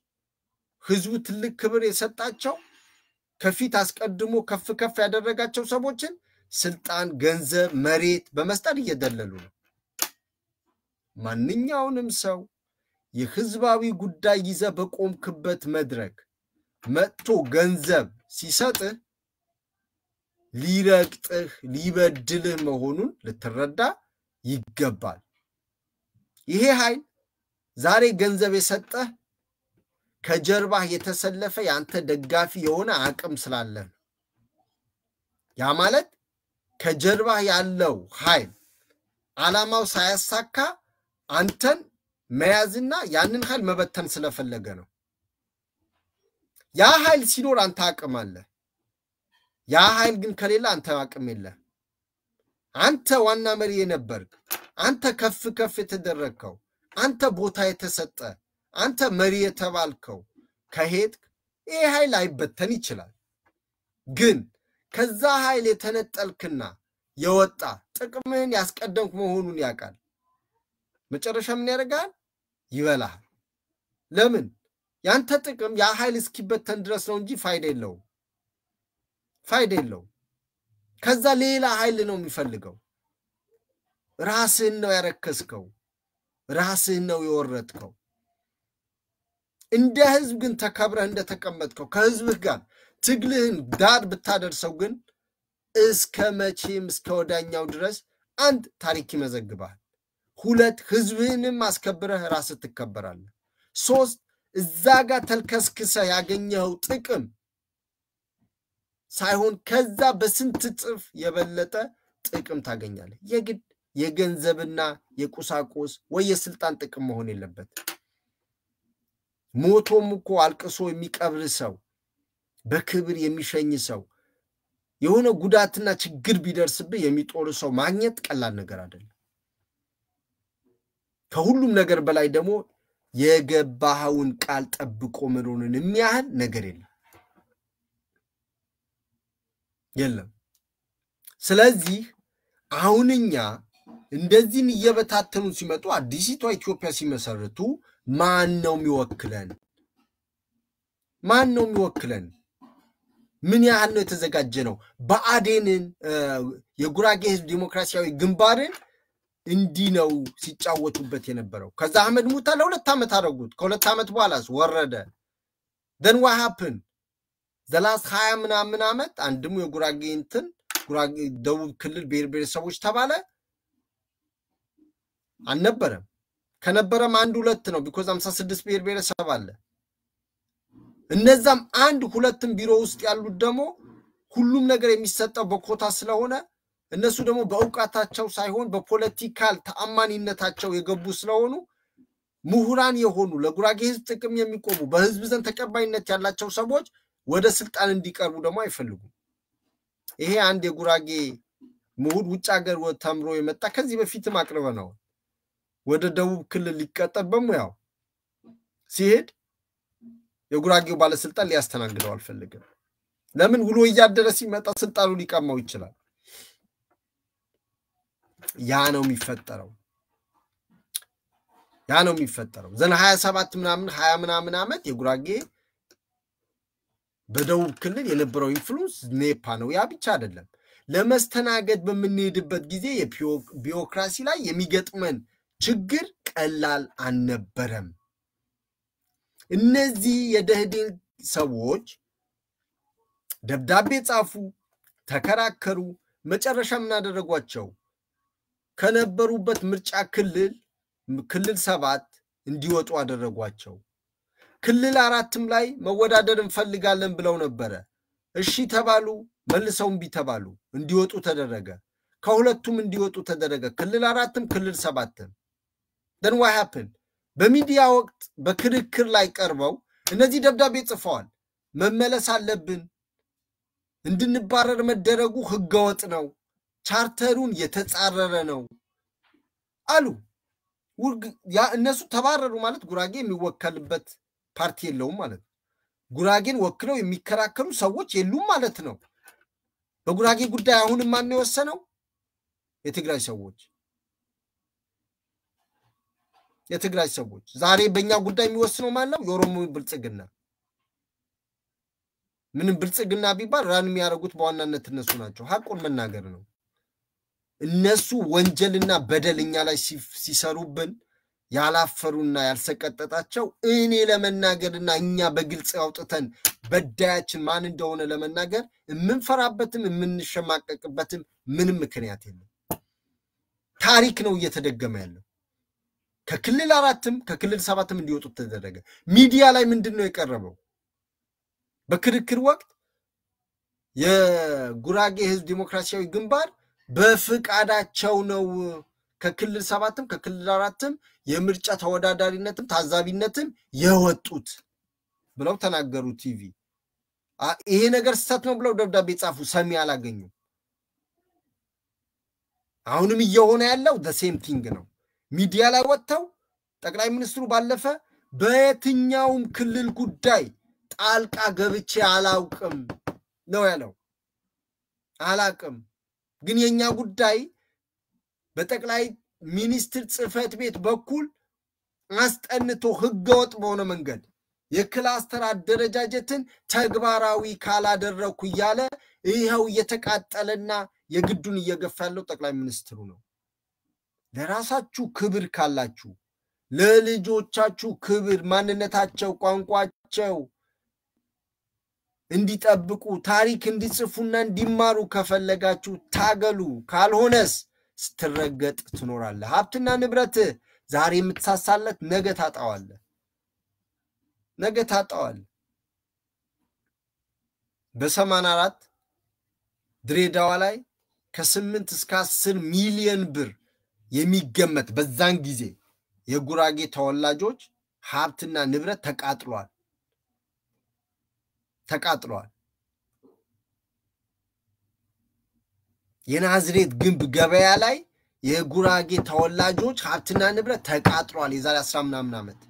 ህዝቡ ትልቅ ክብር የሰጣቸው ከፊት አስቀድሞ ከፍ ያደረጋቸው ሰዎችን ስልጣን ገንዘብ መሬት በመስጠት እየደለሉ ነው ማንኛውንም ሰው የህዝባዊ ጉዳይ ይዘ በቆምክበት መድረክ መጥቶ ገንዘብ ሲሰጥ ሊረግጥህ ሊበድልህ መሆኑን ልትረዳ ይገባል ይሄ ኃይል ዛሬ ገንዘብ የሰጠ ከጀርባህ የተሰለፈ ያንተ ደጋፊ የሆነ አቅም ስላለ ያ ማለት ከጀርባህ ያለው ኃይል ዓላማው ሳያሳካ አንተን መያዝና ያንን ኃይል መበተን ስለፈለገ ነው ያ ኃይል ሲኖር አንተ አቅም አለ ያ ኃይል ግን ከሌላ አንተ አቅም የለ አንተ ዋና መሪ የነበርክ አንተ ከፍ ከፍ የተደረከው አንተ ቦታ የተሰጠ አንተ መሪ የተባልከው ከሄድክ ይሄ ኃይል አይበተን ይችላል ግን ከዛ ኃይል የተነጠልክና የወጣ ጥቅምህን ያስቀደምክ መሆኑን ያውቃል መጨረሻ ምን ያደርጋል ይበላል ለምን ያንተ ጥቅም ያ ኃይል እስኪበተን ድረስ ነው እንጂ ፋይዳ የለው ከዛ ሌላ ኃይል ነው የሚፈልገው ራስህን ነው ያረከስከው ራስህን ነው የወረድከው እንደ ህዝብ ግን ተከብረህ እንደተቀመጥከው ከህዝብህ ጋር ትግልህን ዳር ብታደርሰው ግን እስከ መቼም እስከ ወዳኛው ድረስ አንድ ታሪክ ይመዘግባል ሁለት ህዝብህንም አስከብረህ ራስህ ትከበራለህ ሶስት እዛ ጋር ተልከስክሰ ያገኘው ጥቅም ሳይሆን ከዛ በስንት ጥፍ የበለጠ ጥቅም ታገኛለህ የግድ የገንዘብና የቁሳቁስ ወይ የስልጣን ጥቅም መሆን የለበት ሞቶም እኮ አልቅሶ የሚቀብር ሰው በክብር የሚሸኝ ሰው የሆነ ጉዳትና ችግር ቢደርስብህ የሚጦር ሰው ማግኘት ቀላል ነገር አይደለም ከሁሉም ነገር በላይ ደግሞ የገባውን ቃል ጠብቆ መኖርን የሚያህል ነገር የለም ስለዚህ አሁንኛ እንደዚህን እየበታተኑ ሲመጡ አዲሲቷ ኢትዮጵያ ሲመሰርቱ ማን ነው የሚወክለን ምን ያህል ነው የተዘጋጀነው በአዴንን የጉራጌ ህዝብ ዲሞክራሲያዊ ግንባርን እንዲ ነው ሲጫወቱበት የነበረው ከዛ አህመድ ሙታ ለሁለት አመት አረጉት ከሁለት አመት በኋላስ ወረደ then what happened the last 20 ምናምን አመት አንድም የጉራጌ ጉራጌ ደቡብ ክልል ብሔረሰቦች ተባለ አልነበረም ከነበረም አንድ ሁለት ነው because 56 ብሔረሰብ አለ እነዛም አንድ ሁለትም ቢሮ ውስጥ ያሉት ደግሞ ሁሉም ነገር የሚሰጠው በኮታ ስለሆነ እነሱ ደግሞ በእውቀታቸው ሳይሆን በፖለቲካል ተአማኒነታቸው የገቡ ስለሆኑ ምሁራን የሆኑ ለጉራጌ ህዝብ ጥቅም የሚቆሙ በህዝብ ዘንድ ተቀባይነት ያላቸው ሰዎች ወደ ስልጣን እንዲቀርቡ ደግሞ አይፈልጉም ይሄ አንድ የጉራጌ ምሁር ውጭ ሀገር ተምሮ የመጣ ከዚህ በፊትም አቅርበ ነው ወደ ደቡብ ክልል ሊቀጠር በሙያው ሲሄድ የጉራጌው ባለስልጣን ሊያስተናግደው አልፈልግም ለምን ውሎ ያደረ ሲመጣ ስልጣኑ ሊቀማው ይችላል ያ ነው የሚፈጠረው ዘን 27 ምናምን 20 ምናምን አመት የጉራጌ በደቡብ ክልል የነበረው ኢንፍሉዌንስ ኔፓ ነው ያ ብቻ አይደለም ለመስተናገድ በመንሄድበት ጊዜ የቢሮክራሲ ላይ የሚገጥመን ችግር ቀላል አልነበረም እነዚህ የደህዴን ሰዎች ደብዳቤ ጻፉ ተከራከሩ መጨረሻ ምን አደረጓቸው ከነበሩበት ምርጫ ክልል 7 እንዲወጡ አደረጓቸው ክልል 4ም ላይ መወዳደር እንፈልጋለን ብለው ነበር እሺ ተባሉ መልሰውም ቢተባሉ እንዲወጡ ተደረገ ከሁለቱም እንዲወጡ ተደረገ ክልል 4ም ክልል 7ም then what happened በሚዲያ ወቅት በክርክር ላይ ቀርበው እነዚህ ደብዳቤ ጽፈዋል መመለስ አለብን እንድንባረር መደረጉ ህገወጥ ነው ቻርተሩን የተጻረረ ነው አሉ ያ እነሱ ተባረሩ ማለት ጉራጌ የሚወከልበት ፓርቲ የለውም ማለት ጉራጌን ወክለው የሚከራከሩ ሰዎች የሉም ማለት ነው በጉራጌ ጉዳይ አሁንም ማን ነው የወሰነው የትግራይ ሰዎች ዛሬ በእኛ ጉዳይ የሚወስነው ማን ነው የኦሮሞ ብልጽግና ምንም ብልጽግና ቢባል ራን የሚያረጉት በዋናነት እነሱ ናቸው ሐቁን መናገር ነው እነሱ ወንጀልና በደልኛ ላይ ሲሰሩብን ያላፈሩና ያልሰቀጠጣቸው እኔ ለመናገርና እኛ በግልጽ አውጥተን በዳያችን ማን እንደሆነ ለመናገር ምንፈራበትም ምንሸማቀቅበትም ምንም ምክንያት የለም ታሪክ ነው እየተደገመ ያለው ከክልል 4ም ከክልል 7ም እንዲወጡ ተደረገ ሚዲያ ላይ ምንድነው የቀረበው በክርክር ወቅት የጉራጌ ህዝብ ዲሞክራሲያዊ ግንባር በፍቃዳቸው ነው ከክልል 7ም ከክልል 4ም የምርጫ ተወዳዳሪነትም ታዛቢነትም የወጡት ብለው ተናገሩ ቲቪ ይሄ ነገር ስህተት ነው ብለው ደብዳቤ ጻፉ ሰሚ አላገኙ አሁንም እየሆነ ያለው the same thing ነው ሚዲያ ላይ ወጥተው ጠቅላይ ሚኒስትሩ ባለፈ በየትኛውም ክልል ጉዳይ ጣልቃ ገብቼ አላውቅም ነው ያለው አላውቅም ግን የኛ ጉዳይ በጠቅላይ ሚኒስትር ጽፈት ቤት በኩል አስጠንቶ ህገወጥ በሆነ መንገድ የክላስተር አደረጃጀትን ተግባራዊ ካላደረኩ ይያለ ይሄው እየተቃጠለና የግዱን እየገፋ ያለው ጠቅላይ ሚኒስትሩ ነው ለራሳችሁ ክብር ካላችሁ ለልጆቻችሁ ክብር ማንነታቸው ቋንቋቸው እንዲጠብቁ ታሪክ እንዲጽፉና እንዲማሩ ከፈለጋችሁ ታገሉ ካልሆነስ ስትረገጥ ትኖራለህ ሀብትና ንብረት ዛሬ የምትሳሳለት ነገ ታጣዋል በ84 ድሬዳዋ ላይ ከ8 እስከ 10 ሚሊዮን ብር የሚገመት በዛን ጊዜ የጉራጌ ተወላጆች ሀብትና ንብረት ተቃጥሏል የናዝሬት ግንብ ገበያ ላይ የጉራጌ ተወላጆች ሀብትና ንብረት ተቃጥሏል የዛሬ 10 ምናምን ዓመት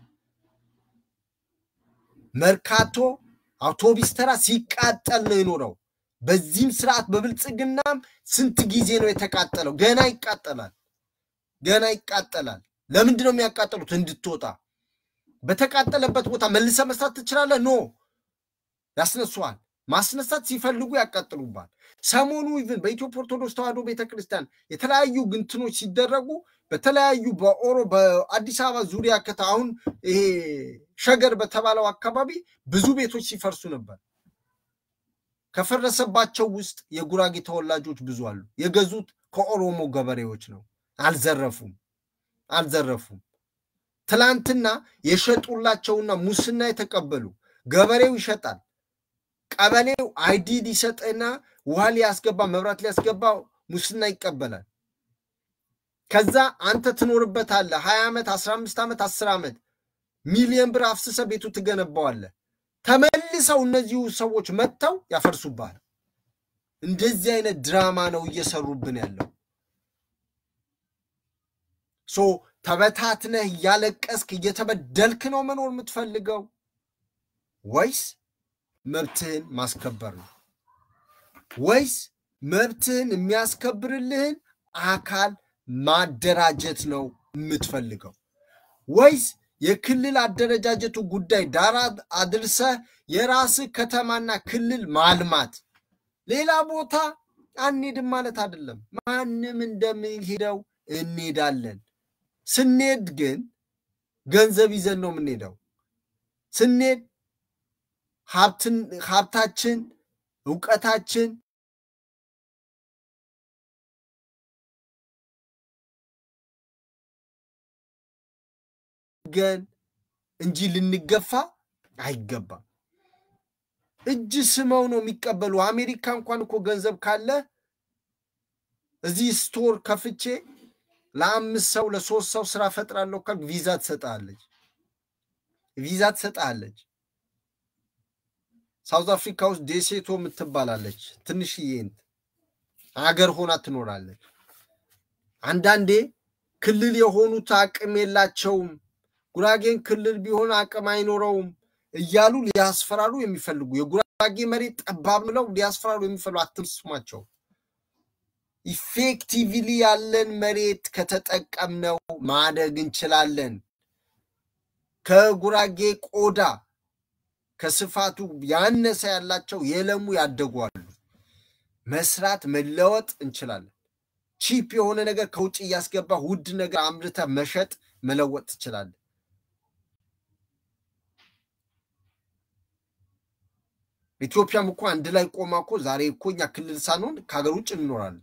መርካቶ አውቶቡስ ተራ ሲቃጠል ነው የኖረው በዚህም ስርዓት በብልጽግናም ስንት ጊዜ ነው የተቃጠለው ገና ይቃጠላል ለምንድነው የሚያቃጠሉት እንድትወጣ በተቃጠለበት ቦታ መልሰ መስራት ትችላለህ ኖ ያስነሱዋል ማስነሳት ሲፈልጉ ያቃጥሉባል ሰሞኑ ኢቭን በኢትዮጵያ ኦርቶዶክስ ተዋሕዶ ቤተክርስቲያን የተለያዩ ግንትኖች ሲደረጉ በተለያዩ በአዲስ አበባ ዙሪያ ከተአሁን ይሄ ሸገር በተባለው አካባቢ ብዙ ቤቶች ሲፈርሱ ነበር ከፈረሰባቸው ውስጥ የጉራጌ ተወላጆች ብዙ አሉ የገዙት ከኦሮሞ ገበሬዎች ነው አልዘረፉም ትላንትና የሸጡላቸውና ሙስና የተቀበሉ ገበሬው ይሸጣል ቀበሌው አይዲ ሊሰጥና ውሃ ሊያስገባ መብራት ሊያስገባ ሙስና ይቀበላል ከዛ አንተ ትኖርበታለህ 20 ዓመት 15 ዓመት 10 ዓመት ሚሊዮን ብር አፍስሰ ቤቱ ትገነባዋለህ ተመልሰው እነዚህ ሰዎች መተው ያፈርሱባል እንደዚህ አይነት ድራማ ነው እየሰሩብን ያለው ተበታትነህ ያለቀስክ እየተበደልክ ነው መኖር የምትፈልገው ወይስ መብትህን ማስከበር ነው ወይስ መብትህን የሚያስከብርልህን አካል ማደራጀት ነው የምትፈልገው ወይስ የክልል አደረጃጀቱ ጉዳይ ዳራ አድርሰ የራስ ከተማና ክልል ማልማት ሌላ ቦታ አንሄድም ማለት አይደለም ማንንም እንደምንሄደው እንሄዳለን ስንሄድ ግን ገንዘብ ይዘን ነው የምንሄደው ስንሄድ ሀብታችን ዕውቀታችን ግን እንጂ ልንገፋ አይገባም እጅ ስመው ነው የሚቀበሉ አሜሪካ እንኳን እኮ ገንዘብ ካለ እዚህ ስቶር ከፍቼ ለ5 ሰው ለ3 ሰው ስራ ፈጥራለሁ ካል ቪዛ ትሰጣለች ሳውዝ አፍሪካ ውስጥ ዴሴቶ ምትባላለች ትንሽዬ አገር ሆና ትኖራለች አንዳንዴ ክልል የሆኑት አቅም የላቸውም ጉራጌን ክልል ቢሆን አቅም አይኖረውም እያሉ ሊያስፈራሩ የሚፈልጉ የጉራጌ መሬት ጠባብ ነው ሊያስፈራሩ የሚፈልጉ አትስማቸው ኢፌክቲቭሊ ያለን መሬት ከተጠቀምነው ማደግ እንችላለን ከጉራጌ ቆዳ ከስፋቱ ያነሰ ያላቸው የለሙ ያደጓሉ መስራት መለወጥ እንችላለን ቺፕ የሆነ ነገር ከውጭ ያስገባ ውድ ነገር አምርተ መሸጥ መለወጥ ትችላለህ ኢትዮጵያም እኮ አንድ ላይ ቆማ እኮ ዛሬ እኮ ኛ ክልል ሳንሆን ከሀገር ውጭ እንኖራለን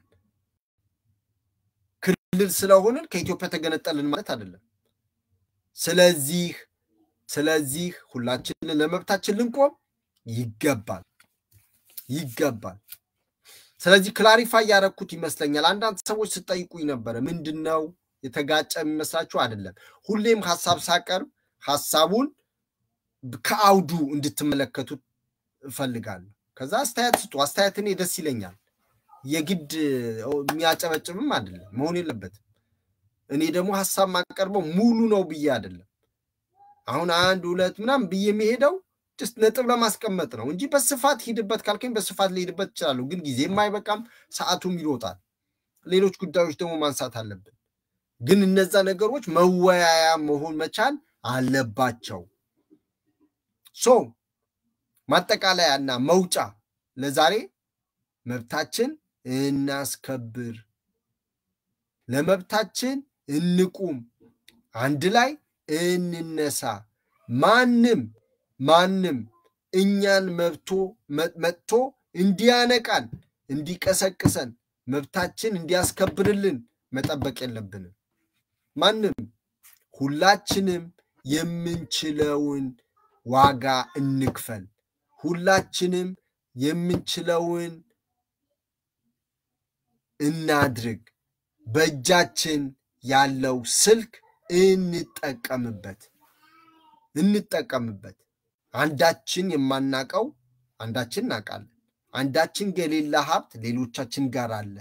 ክልል ስለሆነን ከኢትዮጵያ ተገነጠልን ማለት አይደለም ስለዚህ ሁላችንን ለመብታችን ልንቆም ይገባል ስለዚህ ክላሪፋይ ያረኩት ይመስለኛል አንዳንድ ሰዎች ሲጠይቁኝ ነበር ምንድነው የተጋጨ የሚመስላችሁ አይደለም ሁሌም ሐሳብ ሳቀርብ ሐሳቡን ከአውዱ እንድትመለከቱት ፈልጋለሁ ከዛ አስተያየት ስጡ አስተያየትኔ ደስ ይለኛል የግድ የሚያጨበጭብም አይደለም መሆን የለበትም እኔ ደግሞ ሐሳብ ማቀርበው ሙሉ ነው ብዬ አይደለም አሁን 1 2 ምናምን ብዬ የሚሄደው just ነጥብ ለማስቀመጥ ነው እንጂ በስፋት ሂድበት ካልከኝ በስፋት ሊሄድበት ይችላል ግን ጊዜ የማይበቃም ሰዓቱም ይሮጣል ሌሎች ጉዳዮች ደግሞ ማንሳት አለብን ግን እነዛ ነገሮች መወያያ መሆን መቻል አለባቸው ሶ ማጠቃለያና መውጫ ለዛሬ መብታችን እናስከብር ለመብታችን እንቁም አንድ ላይ እንነሳ ማንም እኛን መጥቶ እንዲያነቃን እንዲቀሰቅሰን መብታችን እንዲያስከብርልን መጠበቅ የለብንም ማንም ሁላችንም የምንችለውን ዋጋ እንክፈል ሁላችንም የምንችለውን እናድርግ በእጃችን ያለው ስልክ እንጠቀምበት አንዳችን የማናቀው አንዳችን እናቃለን አንዳችን ገሌላ ሀብት ሌሎቻችን ጋር አለ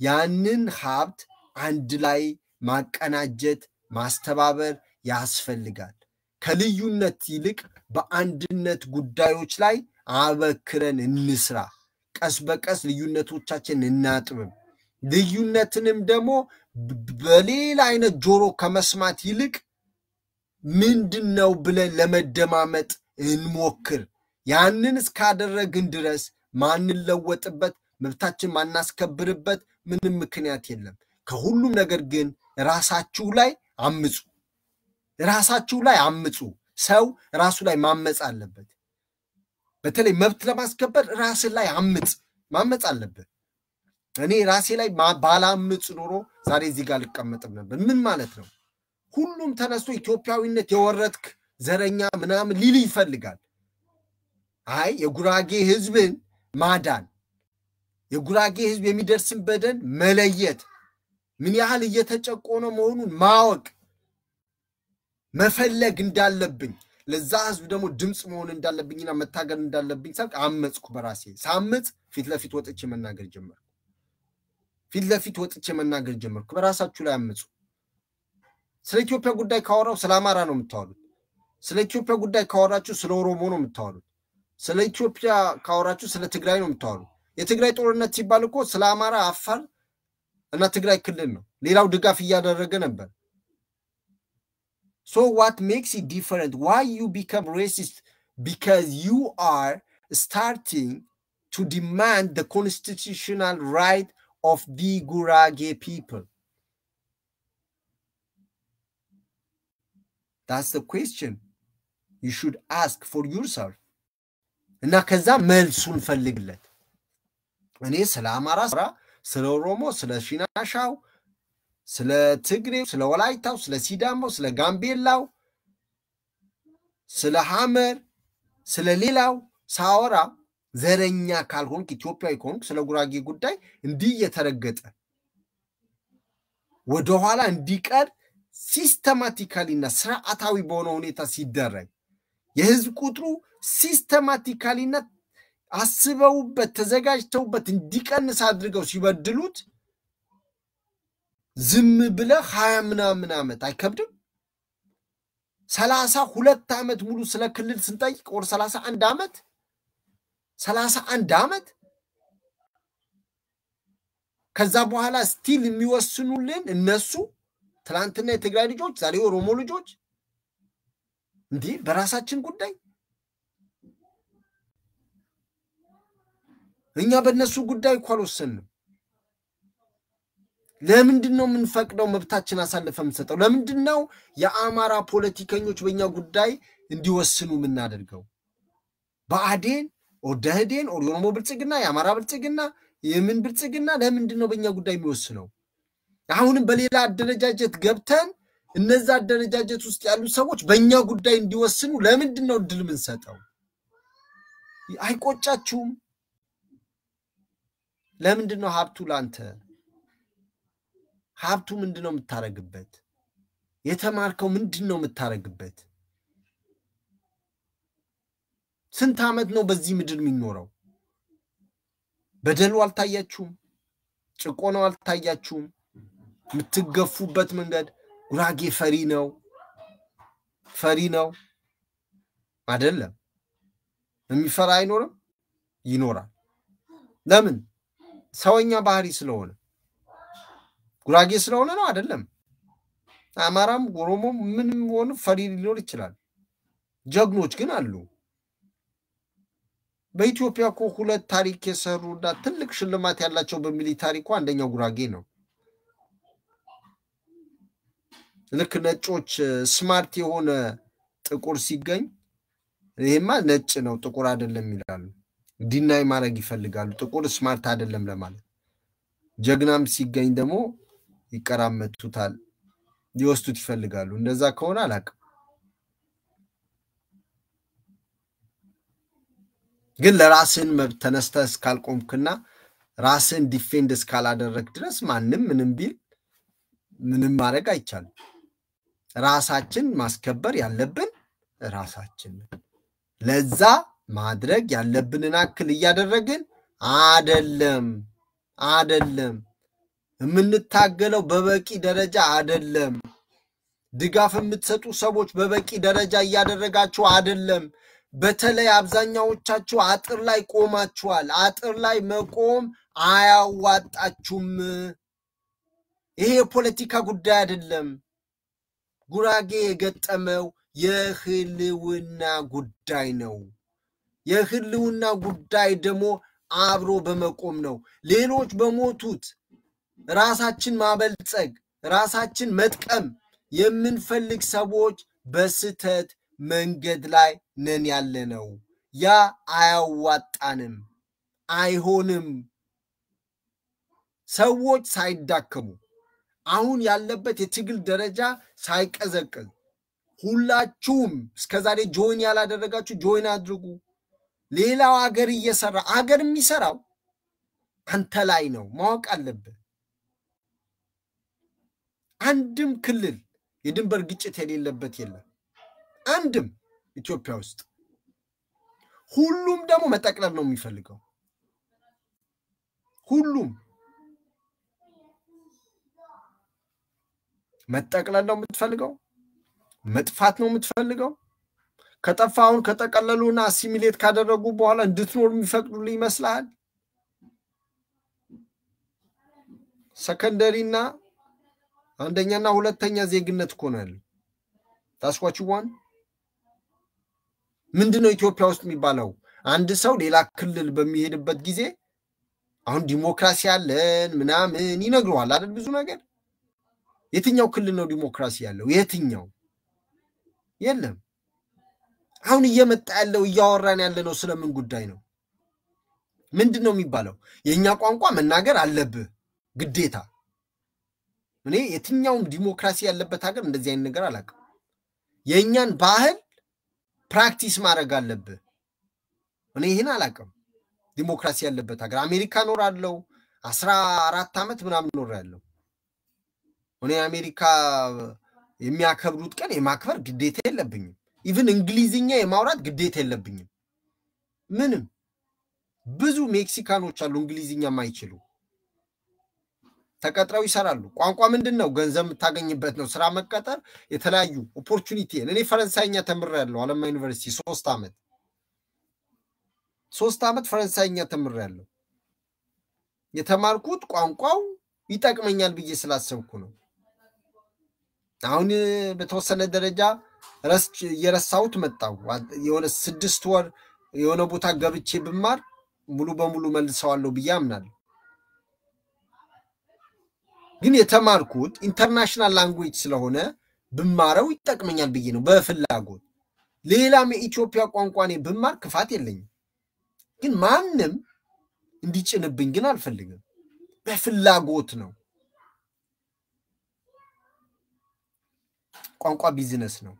ያንን ሀብት አንድ ላይ ማቀናጀት ማስተባበር ያስፈልጋል ከልዩነት ይልቅ በአንድነት ጉዳዮች ላይ አበክረን እንስራ ቀስ በቀስ ልዩነቶቻችን እናጥብም ልዩነትንም ደግሞ በሌላ አይነት ጆሮ ከመስማት ይልቅ ምንድነው ብለን ለመደማመጥ እንሞክር ያንን እስካደረግን ድረስ ማንለወጥበት መብታችን ማናስከብርበት ምንም ምክንያት የለም ከሁሉም ነገር ግን ራሳችሁ ላይ አምጹ ሰው ራሱ ላይ ማመጽ አለበት በተለይ መብት ለማስከበር ራስ ላይ ማመጽ አለበት እኔ ራሴ ላይ ባላምጽ ኖሮ ዛሬ እዚህ ጋር ልቀመጥም ነበር ምን ማለት ነው ሁሉም ተነስቶ ኢትዮጵያዊነት የወረድክ ዘረኛ ምናምን ሊል ይፈልጋል አይ የጉራጌ ህዝብን ማዳን የጉራጌ ህዝብ የሚደርስን በደል መለየት ምን ያህል እየተጨቆነ መሆኑን ማወቅ መፈለግ እንዳለብኝ ለዛ ህዝብ ደግሞ ድምጽ መሆን እንዳለብኝና መታገል እንዳለብኝ ሳቅ አመጽኩ በራሴ ሳምጽ ፊት ለፊት ወጥቼ መናገር ጀመርኩ በራሳችሁ ላይ አመጹ ስለ ኢትዮጵያ ጉዳይ ካወራው ስለ አማራ ነው የምታወሩት ስለ ኢትዮጵያ ጉዳይ ካወራችሁ ስለ ኦሮሞ ነው የምታወሩት ስለ ኢትዮጵያ ካወራችሁ ስለ ትግራይ ነው የምታወሩት የትግራይ ጦርነት ሲባል እኮ ስለ አማራ አፋር እና ትግራይ ክልል ነው ሌላው ድጋፍ ያደረገ ነበር So what makes it different why you become racist because you are starting to demand the constitutional right of the Gurage people that's the question you should ask for yourself እና ከዛ መልሱን ፈልግለት እኔ ስለ አማራ ስለ ኦሮሞ ስለ ሽናሻው ስለ ትግሬው ስለ ወላይታው ስለ ሲዳማው ስለ ጋምቤላው ስለ ሐመር ስለ ሌላው ሳወራ ዘረኛ ካልሆንክ ኢትዮጵያዊ ከሆንክ ስለ ጉራጌ ጉዳይ እንዲህ የተረገጠ ወደ ኋላ እንዲቀር ሲስተማቲካሊና ስርዓታዊ በሆነ ሁኔታ ሲደረግ የህዝብ ቁጥሩ ሲስተማቲካሊና አስበውበት ተዘጋጅተውበት እንዲቀንስ አድርገው ሲበድሉት ዝም ብለ 20 ምናምን አመት አይከብድም 32 አመት ሙሉ ስለ ክልል ስንጠይቅ ወር 31 አመት ከዛ በኋላ ስቲል የሚወስኑልን እነሱ ትላንትና የትግራይ ልጆች ዛሬ ኦሮሞ ልጆች እንዴ በራሳችን ጉዳይ እኛ በእነሱ ጉዳይ ኳልወሰንም ለምንድነው ምንፈቅደው መብታችን አሳልፈን ሰጠው ለምንድነው የአማራ ፖለቲከኞች በእኛ ጉዳይ እንዲወስኑ ምናደርገው በአዴን ኦደህዴን ኦሮሞ ብልጽግና የአማራ ብልጽግና የምን ብልጽግና ለምንድነው በእኛ ጉዳይ የሚወስነው አሁንም በሌላ አደረጃጀት ገብተን እነዛ አደረጃጀት ውስጥ ያሉ ሰዎች በእኛ ጉዳይ እንዲወስኑ ለምንድነው ድል ምን ሰጠው አይቆጫችሁም ለምንድነው ሀብቱ ላንተ ሀብቱ ምንድነው የምታረግበት የተማርከው ምንድነው የምታረግበት ስንት አመት ነው በዚህ ምድር የሚኖረው በደሉ አልታያችሁም ጭቆናው አልታያችሁም ምትገፉበት መንገድ ጉራጌ ፈሪ ነው አይደለም የሚፈራ አይኖርም ይኖራል ለምን ሰውኛ ባህሪ ስለሆነ ጉራጌ ስለሆነ ነው አይደለም አማራም ጎሮሞም ምንም ሆነ ፈሪ ሊኖር ይችላል ጀግኖች ግን አሉ በኢትዮጵያ እኮ ሁለት ታሪክ የሰሩና ትልቅ ሽልማት ያላቸው በሚሊታሪ እኮ አንደኛው ጉራጌ ነው ልክ ነጮች ስማርት የሆነ ጥቁር ሲገኝ ይሄማ ነጭ ነው ጥቁር አይደለም ይላሉ ዲናይ ማድረግ ይፈልጋሉ ጥቁር ስማርት አይደለም ለማለት ጀግናም ሲገኝ ደግሞ ይቀራመቱታል ሊወስዱት ይፈልጋሉ እንደዛ ከሆነ አላቅ ግን ለራስን መብት ተነስተስ ካልቆምክና ራስን ዲፌንድ እስካላደረክ ድረስ ማንንም ምንም ቢል ምንም ማድረግ አይቻልም ራሳችን ማስከበር ያለብን ራሳችን ለዛ ማድረግ ያለብንን አክል ያደረግን አይደለም የምንታገለው በበቂ ደረጃ አይደለም ድጋፍ የምትሰጡ ሰዎች በበቂ ደረጃ ያደረጋችሁ አይደለም በተለይ አብዛኛዎቻችሁ አጥር ላይ ቆማችኋል አጥር ላይ መቆም አያዋጣችሁም ይሄ ፖለቲካ ጉዳይ አይደለም ጉራጌ የገጠመው የህልውና ጉዳይ ነው የህልውና ጉዳይ ደግሞ አብሮ በመቆም ነው ሌሎች በሞቱት ራሳችን ማበልጸግ ራሳችን መጥቀም የምንፈልግ ሰዎች በስተት መንገድ ላይ ነን ያለነው ያ አያዋጣንም አይሆንም ሰዎች ሳይዳከሙ አሁን ያለበት የትግል ደረጃ ሳይቀዘቅዝ ሁላችሁም እስከዛሬ ጆይን ያላደረጋችሁ ጆይን አድርጉ ሌላው አገር እየሰራ አገር የሚሰራው አንተ ላይ ነው ማወቅ አለበት አንድም ክልል የድንበር ግጭት የሌለበት የለም አንድም ኢትዮጵያ ውስጥ ሁሉም ደግሞ መጠቅለል ነው የሚፈልገው ሁሉም መጠቅለል ነው የምትፈልገው መጥፋት ነው የምትፈልገው ከጠፋውን ከተቀለሉና አሲሚሌት ካደረጉ በኋላ እንድትኖር የሚፈቅዱልኝ ይመስላል ሰከንደሪና አንደኛና ሁለተኛ ዜግነት ኮናል ታስቋቹዋን ምንድነው ኢትዮጵያ ውስጥ የሚባለው አንድ ሰው ሌላ ክልል በሚሄድበት ጊዜ አሁን ዲሞክራሲ ያለን ምናምን ይነግረዋል አይደል ብዙ ነገር የትኛው ክልል ነው ዲሞክራሲ ያለው የትኛው የለም አሁን እየመጣ ያለው እያወራን ያለነው ስለምን ጉዳይ ነው ምንድነው የሚባለው የኛ ቋንቋ መናገር አለብህ ግዴታ እኔ የትኛው ዲሞክራሲ ያለበት ሀገር እንደዚህ አይነት ነገር አላውቅም የኛን ባህል ፕራክቲስ ማድረግ አለብህ እኔ ይሄን አላውቅም ዲሞክራሲ ያለበት ሀገር አሜሪካ ኖራለሁ 14 አመት ምናምን ኖራለሁ እኔ አሜሪካ የሚያከብሩት ቀን የማክበር ግዴታ የለብኝም ኢቭን እንግሊዝኛ የማውራት ግዴታ የለብኝም ምንም ብዙ ሜክሲካኖች አሉ እንግሊዝኛ ማይችሉ ተቀጥረው ይሰራሉ ቋንቋ ምንድነው ገንዘብ የምታገኝበት ነው ስራ መቀጠር የተለያዩ ኦፖርቹኒቲ እኔ ፈረንሳይኛ ተምሬያለሁ አለማ ዩኒቨርሲቲ 3 አመት ፈረንሳይኛ ተምሬያለሁ የተማርኩት ቋንቋው ይጠቅመኛል ብዬ ስላሰብኩ ነው አሁን በተወሰነ ደረጃ የረሳሁት መጣው የሆነ 6 ወር የሆነ ቦታ ገብቼ ብማር ሙሉ በሙሉ መልሰዋለሁ ብዬ አምናለሁ ግን የተማርኩት ኢንተርናሽናል ላንጉዌጅ ስለሆነ ብማረው ይጠቅመኛል ብዬ ነው በፍላጎት ሌላም የኢትዮጵያ ቋንቋኔ ብማር ክፋት የለኝም ግን ማንንም እንዲጭንብኝ ግን አልፈልግም በፍላጎት ነው ቋንቋ ቢዝነስ ነው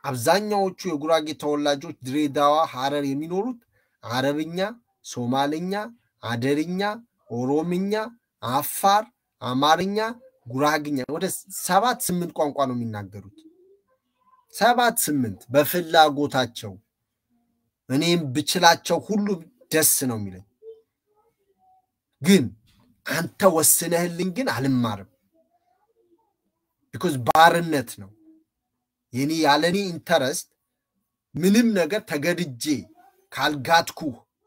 አብዛኛዎቹ የጉራጌ ተወላጆች ድሬዳዋ ሐረር የሚኖሩት አረብኛ ሶማሊኛ አደርኛ ኦሮምኛ አፋር አማርኛ ጉራግኛ ወደ 7-8 ቋንቋ ነው የሚናገሩት 7-8 በፍላጎታቸው እኔም ብችላቸው ሁሉ ደስ ነው የሚለኝ ግን አንተ ወስነህልኝ ግን አልማርም because ባርነት ነው የኔ ያለኔ ኢንተረስት ምንም ነገር ተገድጄ ካልጋትኩ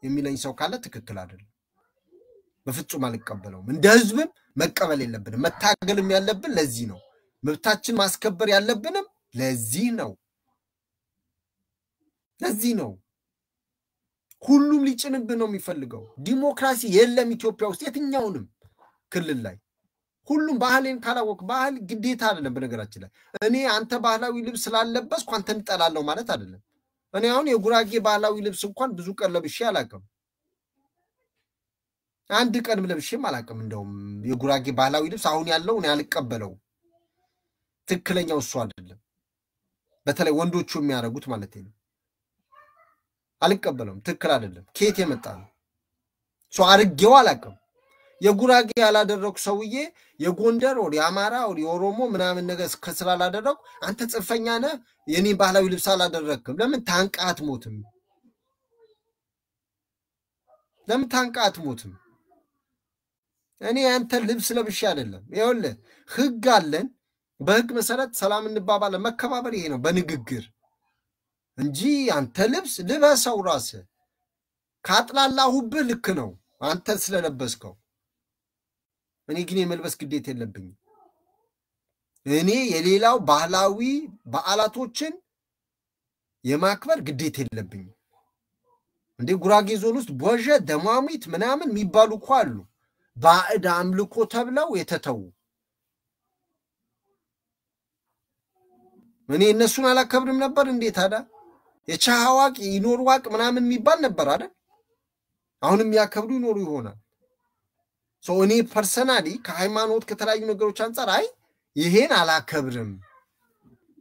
የሚለኝ ሰው ካለ ትክክል አይደለም በፍጹም አልቀበለውም እንደ ህዝብም መቀበል የለብንም መታገልም ያለብን ለዚህ ነው መብታችን ማስከበር ያለብንም ለዚህ ነው ሁሉም ሊጭንብን ነው የሚፈልገው ዲሞክራሲ የለም ኢትዮጵያ ውስጥ የትኛውንም ክልል ላይ ሁሉም ባህልን ካላወቅ ባህል ግዴታ አይደለም በነገራችን ላይ እኔ አንተ ባህላዊ ልብስ ስላለበስኩ አንተን ጠላለው ማለት አይደለም እኔ አሁን የጉራጌ ባህላዊ ልብስ እንኳን ብዙ ቀን ለብሼ አላቀም አንድ ቀን ለብሼም አላቀም እንደውም የጉራጌ ባህላዊ ልብስ አሁን ያለው እኔ አልቀበለው ትክክለኛው እሱ አይደለም በተለይ ወንዶቹ የሚያረጉት ማለት ነው አልቀበለውም ትክክል አይደለም ከየት የመጣ ነው ሶ አርጌው አላቀም የጉራጌ ያላደረኩ ሰውዬ የጎንደር ወር ያማራ ወር የኦሮሞ ምናምን ነገር ከስላላደረኩ አንተ ጽፈኛ ነህ የኔ ባህላዊ ልብስ አላደረክም ለምን ታንቃት ሞትም እኔ አንተ ልብስ ለብሼ አይደለም ይኸውልህ ህግ አለን በህግ መሰረት ሰላም እንባባለ መከባበር ይሄ ነው በንግግር እንጂ አንተ ልብስ ልበሰው ራስ ካጥላላሁብህ ልክ ነው አንተ ስለለበስከው እኔ ግን የመልበስ ግዴታ የለብኝ እኔ የሌላው ባህላዊ በዓላቶችን የማክበር ግዴታ የለብኝ እንዴ ጉራጌ ዞን ውስጥ ቦጀ ደማሚት ምናምን የሚባሉ እኮ አሉ ባዕድ አምልኮ ተብለው የተተው እኔ እነሱን አላከብርም ነበር እንዴት ታዳ የቻሃዋቅ ይኖርዋቅ ምናምን የሚባል ነበር አይደል አሁንም ያከብሩ ይኖሩ ይሆናል ሶ እኔ ፐርሰናሊ ከሃይማኖት ከተለያዩ ነገሮች አንፃር አይ ይሄን አላከብርም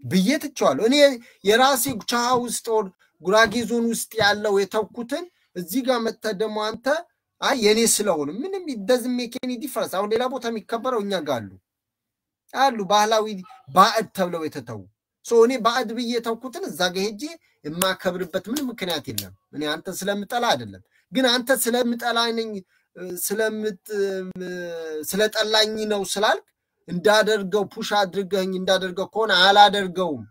ብየትቻለሁ እኔ የራሴ ቻሃ ውስጥ ጉራጌ ዞን ውስጥ ያለው የተውኩትን እዚህ ጋር መተደሞ አንተ አይ የኔ ስለሆነ ምንም doesn't make any difference አሁን ሌላ ቦታ የሚከበረው እኛ ጋር አሉ ባህላዊ ባዕድ ተብለው የተተው ሶ እኔ ባዕድ ብየተውኩትን እዛ ጋር ሄጄ የማከብርበት ምንም ምክንያት የለም እኔ አንተ ስለምጠላ አይደለም ግን አንተ ስለምጠላኝ ስለጠላኝ ነው ስላልክ እንዳደርገው ፑሽ አድርገኝ እንዳደርገው ኮና አላደርገውም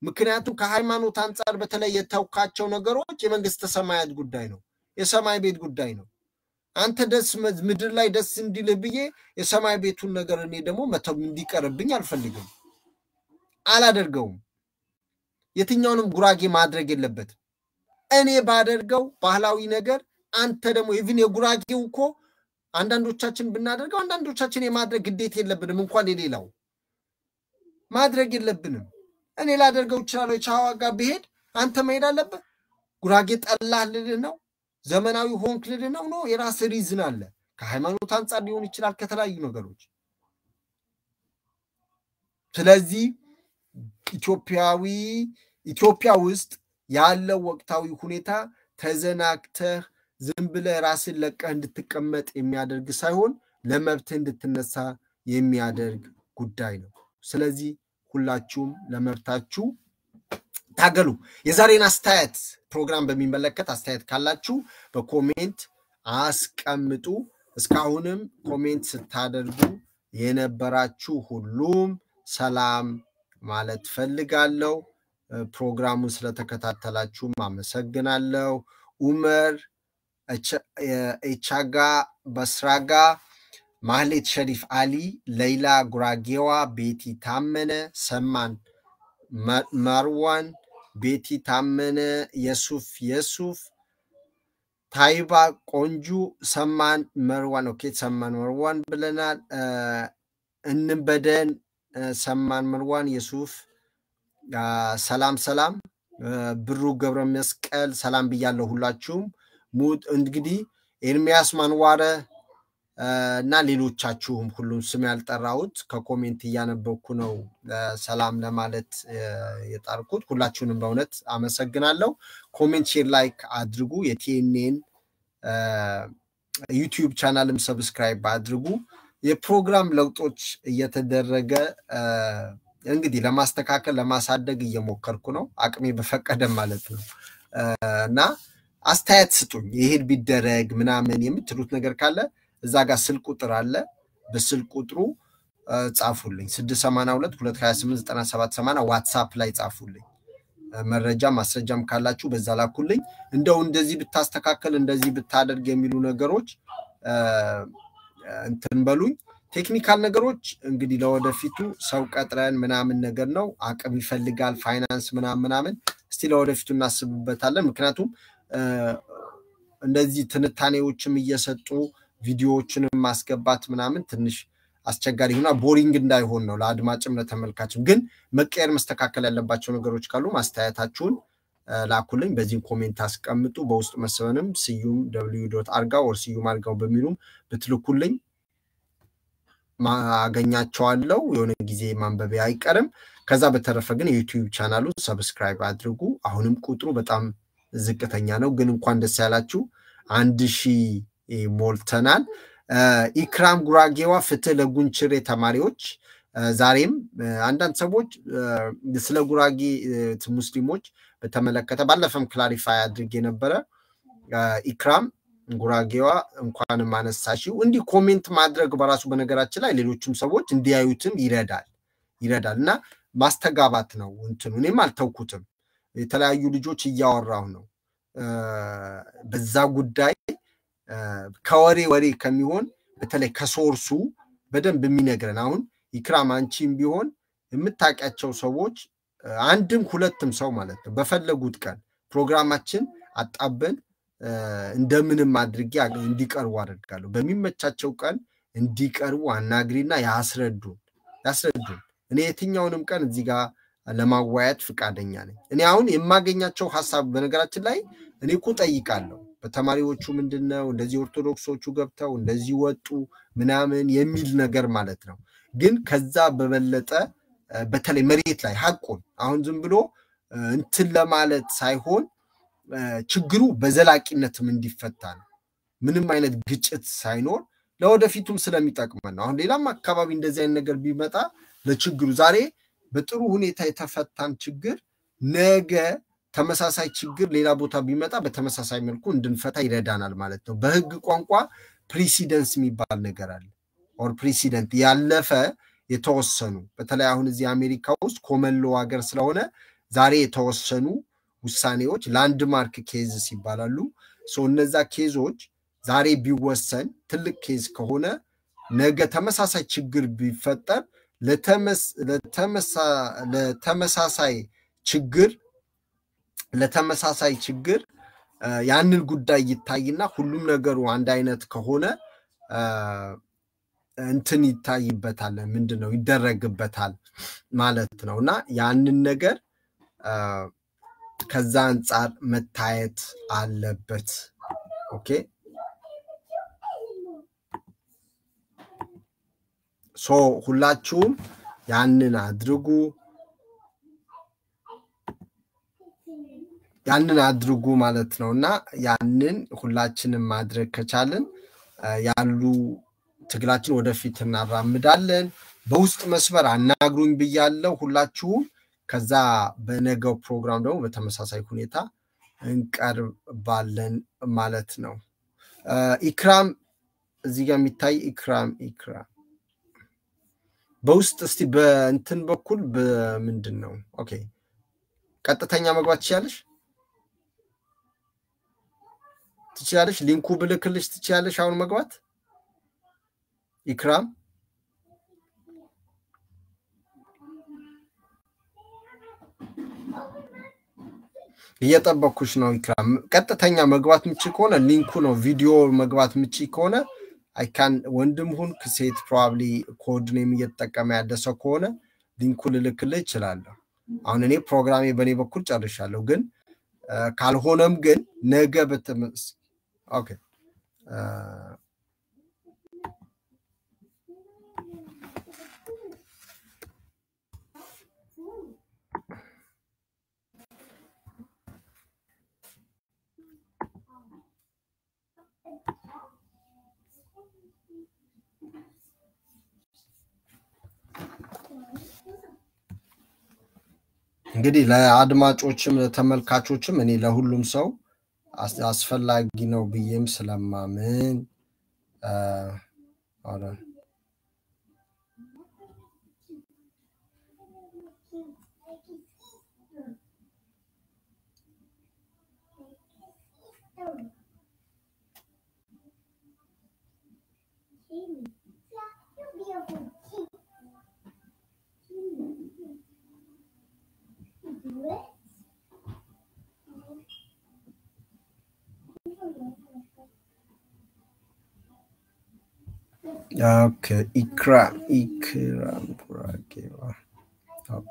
ምክንያቱም ከሃይማኖት አንፃር በተለይ የተውካቸው ነገሮች የመንግስት ሰማያት ጉዳይ ነው የሰማይ ቤት ጉዳይ ነው አንተ ደስ ምድር ላይ ደስ እንዲልህ ብዬ የሰማይ ቤቱን ነገር እኔ ደግሞ መተው እንዲቀርብኝ አልፈልግም አላደርገውም የትኛውንም ጉራጌ ማድረግ የለበት እኔ ባደርገው ባህላዊ ነገር አንተ ደግሞ ኢቭን የጉራጌው እኮ አንዳንዶቻችን ብናደርገው አንዳንዶቻችን የማድረግ ግዴታ የለብንም እንኳን የሌላው ማድረግ የለብንም እኔ ላደርገው ይችላል ቻዋጋ በሄድ አንተ መሄድ አለበት ጉራጌ ጠላልልህ ነው ዘመናዊ ሆንክልህ ነው የራስ ሪዝን አለ ከሃይማኖት አንፃር ሊሆን ይችላል ከተለያዩ ነገሮች ስለዚህ ኢትዮጵያ ውስጥ ያለው ወቅታዊ ሁኔታ ተዘናክተህ ዝም ብለህ ራስን ለቀህ እንድትቀመጥ የሚያደርግ ሳይሆን ለመብት እንድትነሳ የሚያደርግ ጉዳይ ነው ስለዚህ ሁላችሁም ለመብታችሁ ታገሉ የዛሬን አስተያየት ፕሮግራም በሚመለከት አስተያየት ካላችሁ በኮሜንት አስቀምጡ እስካሁንም ኮሜንት ስታደርጉ የነበራችሁ ሁሉም ሰላም ማለት ፈልጋለሁ ፕሮግራሙን ስለተከታተላችሁ አመሰግናለሁ ኡመር እቻጋ በስራጋ ማህሌት ሸሪፍ አሊ ሌላ ጉራጌዋ ቤቲ ታመነ ሰማን ማርዋን ቤቲ ታመነ የሱፍ ታይባ ቆንጁ ሰማን መርዋን ኦኬ ሰማን መርዋን ብለናል እንበደን ሰማን መርዋን የሱፍ ሰላም ብሩ ገብረ መስቀል ሰላም ብያለሁ ሁላችሁም ሙድ እንግዲህ ኤርሚያስ ማንዋረ እና ሌሎቻችሁም ሁሉም ስም ያልጠራውት ከኮሜንት ያነበብኩ ነው ሰላም ለማለት የጣርኩት ሁላችሁንም በእውነት አመሰግናለሁ ኮሜንት ሼር ላይክ አድርጉ የቲኤንኤን ዩቲዩብ ቻናልም ሰብስክራይብ አድርጉ የፕሮግራም ለውጦች እየተደረገ እንግዲህ ለማስተካከል ለማሳደግ እየሞከርኩ ነው አቅሜ በፈቀደ ማለት ነው እና አስተያየት ስጡኝ ይሄድ ቢደረግ ምናምን የምትሉት ነገር ካለ እዛ ጋር ስልክ ቁጥር አለ በስልክ ቁጥሩ ጻፉልኝ 682 228 9780 ዋትስአፕ ላይ ጻፉልኝ መረጃ ማስረጃም ካላችሁ በዛ ላኩልኝ እንደው እንደዚህ ብታስተካከል እንደዚህ ብታደርግ የሚሉ ነገሮች እንትን በሉኝ ቴክኒካል ነገሮች እንግዲህ ለወደፊቱ ሰው ቀጥረን ምናምን ነገር ነው አቅም ይፈልጋል ፋይናንስ ምናምን እስቲ ለወደፊቱ እናስብበታለን ምክንያቱም እንደዚህ ትንታኔዎችም እየሰጡ ቪዲዮዎችንም ማስገባት ምናምን ትንሽ አስቸጋሪ ሆና ቦሪንግ እንዳይሆን ነው ለአድማጭም ለተመልካችም ግን መቀየር መስተካከል ያለባቸው ነገሮች ካሉ ማስተያየታችሁን ላኩልኝ በዚህ ኮሜንት አስቀምጡ በውስጥ መስመርም siyum.argaw or siyum.argaw በሚሉም ብትልኩልኝ ማገኛቸዋለሁ የሆነ ጊዜ ማንበቢያ አይቀርም ከዛ በተረፈ ግን የዩቲዩብ ቻናሉ ሰብስክራይብ አድርጉ አሁንም ቁጥሩ በጣም ዝቅተኛ ነው ግን እንኳን ደስ ያላችሁ 1000 ሞልተናል ኢክራም ጉራጌዋ ፍትህ ለጉንችሬ ተማሪዎች ዛሬም አንዳንድ ሰዎች ስለ ጉራጌ ሙስሊሞች በተመለከተ ባለፈም ክላሪፋይ አድርጌ ነበር ኢክራም ጉራጌዋ እንኳን ማነሳሽው እንዲ ኮሜንት ማድረግ በራሱ በነገራችን ላይ ሌሎችም ሰዎች እንዲያዩትም ይረዳልና ማስተጋባት ነው እንትኑ እኔም አልተውኩትም የተለያዩ ልጆች እያወራው ነው በዛ ጉዳይ ከወሬ ከሚሆን በተለይ ከሶርሱ በደንብ የሚነግረን አሁን ኢክራም አንቺም ቢሆን የምታውቂያቸው ሰዎች አንድም ሁለትም ሰው ማለት ነው በፈለጉት ቀን ፕሮግራማችን አጣበን እንደምንም አድርጌ እንዲቀርቡ አደርጋለሁ በሚመቻቸው ቀን እንዲቀርቡ አናግሪና ያስረዱን እኔ የትኛውንም ቀን እዚህ ጋር ለማዋያት ፍቃደኛ ነኝ እኔ አሁን የማገኛቸው ሐሳብ በነገራችን ላይ እኔ እኮ ጠይቃለሁ በተማሪዎቹ ምንድነው እንደዚህ ኦርቶዶክሶቹ ገብተው እንደዚህ ወጡ ምናምን የሚል ነገር ማለት ነው ግን ከዛ በበለጠ በተለይ መሬት ላይ ሐቁን አሁን ዝም ብሎ እንትን ለማለት ሳይሆን ችግሩ በዘላቂነትም እንዲፈታ ነው ምንም አይነት ግጭት ሳይኖር ለወደፊቱም ስለሚጠቅመን ነው አሁን ሌላም አካባቢ እንደዚህ አይነት ነገር ቢመጣ ለችግሩ ዛሬ በጥሩ ሁኔታ የተፈታን ችግር ነገ ተመሳሳይ ችግር ሌላ ቦታ ቢመጣ በተመሳሳይ መልኩ እንድንፈታ ይረዳናል ማለት ነው በህግ ቋንቋ ፕሪሲደንስ የሚባል ነገር አለ ኦር ፕሪሲደንት ያለፈ የተወሰኑ በተለይ አሁን እዚህ አሜሪካ ውስጥ ኮመን ሎ ሀገር ስለሆነ ዛሬ የተወሰኑ ውሳኔዎች ላንድማርክ ኬዝስ ይባላሉ ሶ እነዛ ኬዞች ዛሬ ቢወሰን ትልቅ ኬዝ ከሆነ ነገ ተመሳሳይ ችግር ቢፈጠር ለተመሳሳይ ችግር ያንን ጉዳይ ይታይና ሁሉም ነገሩ አንድ አይነት ከሆነ እንትን ይታይበታል ምንድነው ይደረግበታል ማለት ነውና ያንን ነገር ከዛ አንፃር መታየት አለበት ኦኬ ሶ ሁላችሁም ያንን አድርጉ ማለት ነውና ያንን ሁላችንም ማድረግ ከቻለን ያሉ ትግላችን ወደፊት እናራምዳለን በውስጥ መስመር አናግሩኝ ብያለሁ ሁላችሁም ከዛ በነገው ፕሮግራም ደግሞ በተመሳሳይ ሁኔታ እንቀርባለን ማለት ነው ኢክራም እዚህ ጋር የሚታይ ኢክራም በውስጥ እስቲ በእንትን በኩል በምንድነው ኦኬ ቀጥተኛ መግባት ትችያለሽ ሊንኩ ብልክልሽ ትችያለሽ አሁን መግባት ኢክራም እየጠበኩሽ ነው ኢክራም ቀጥተኛ መግባት ምቺ ከሆነ ሊንኩ ነው ቪዲዮ መግባት ምቺ ከሆነ I can ወንድም ሁን ከሴት probably ኮድ ኔም እየተጠቀመ ያደሰው ከሆነ ሊንኩ ልልክልህ ይችላል አሁን እኔ ፕሮግራሜ በኔ በኩል ጨርሻለሁ ግን ካልሆነም ግን ነገ በተመስ ኦኬ እንግዲህ ለአድማጮችም ለተመልካቾችም እኔ ለሁሉም ሰው አስፈላጊ ነው ብዬም ስለማምን hold on. Okay, Ikram Burakewa. Oh.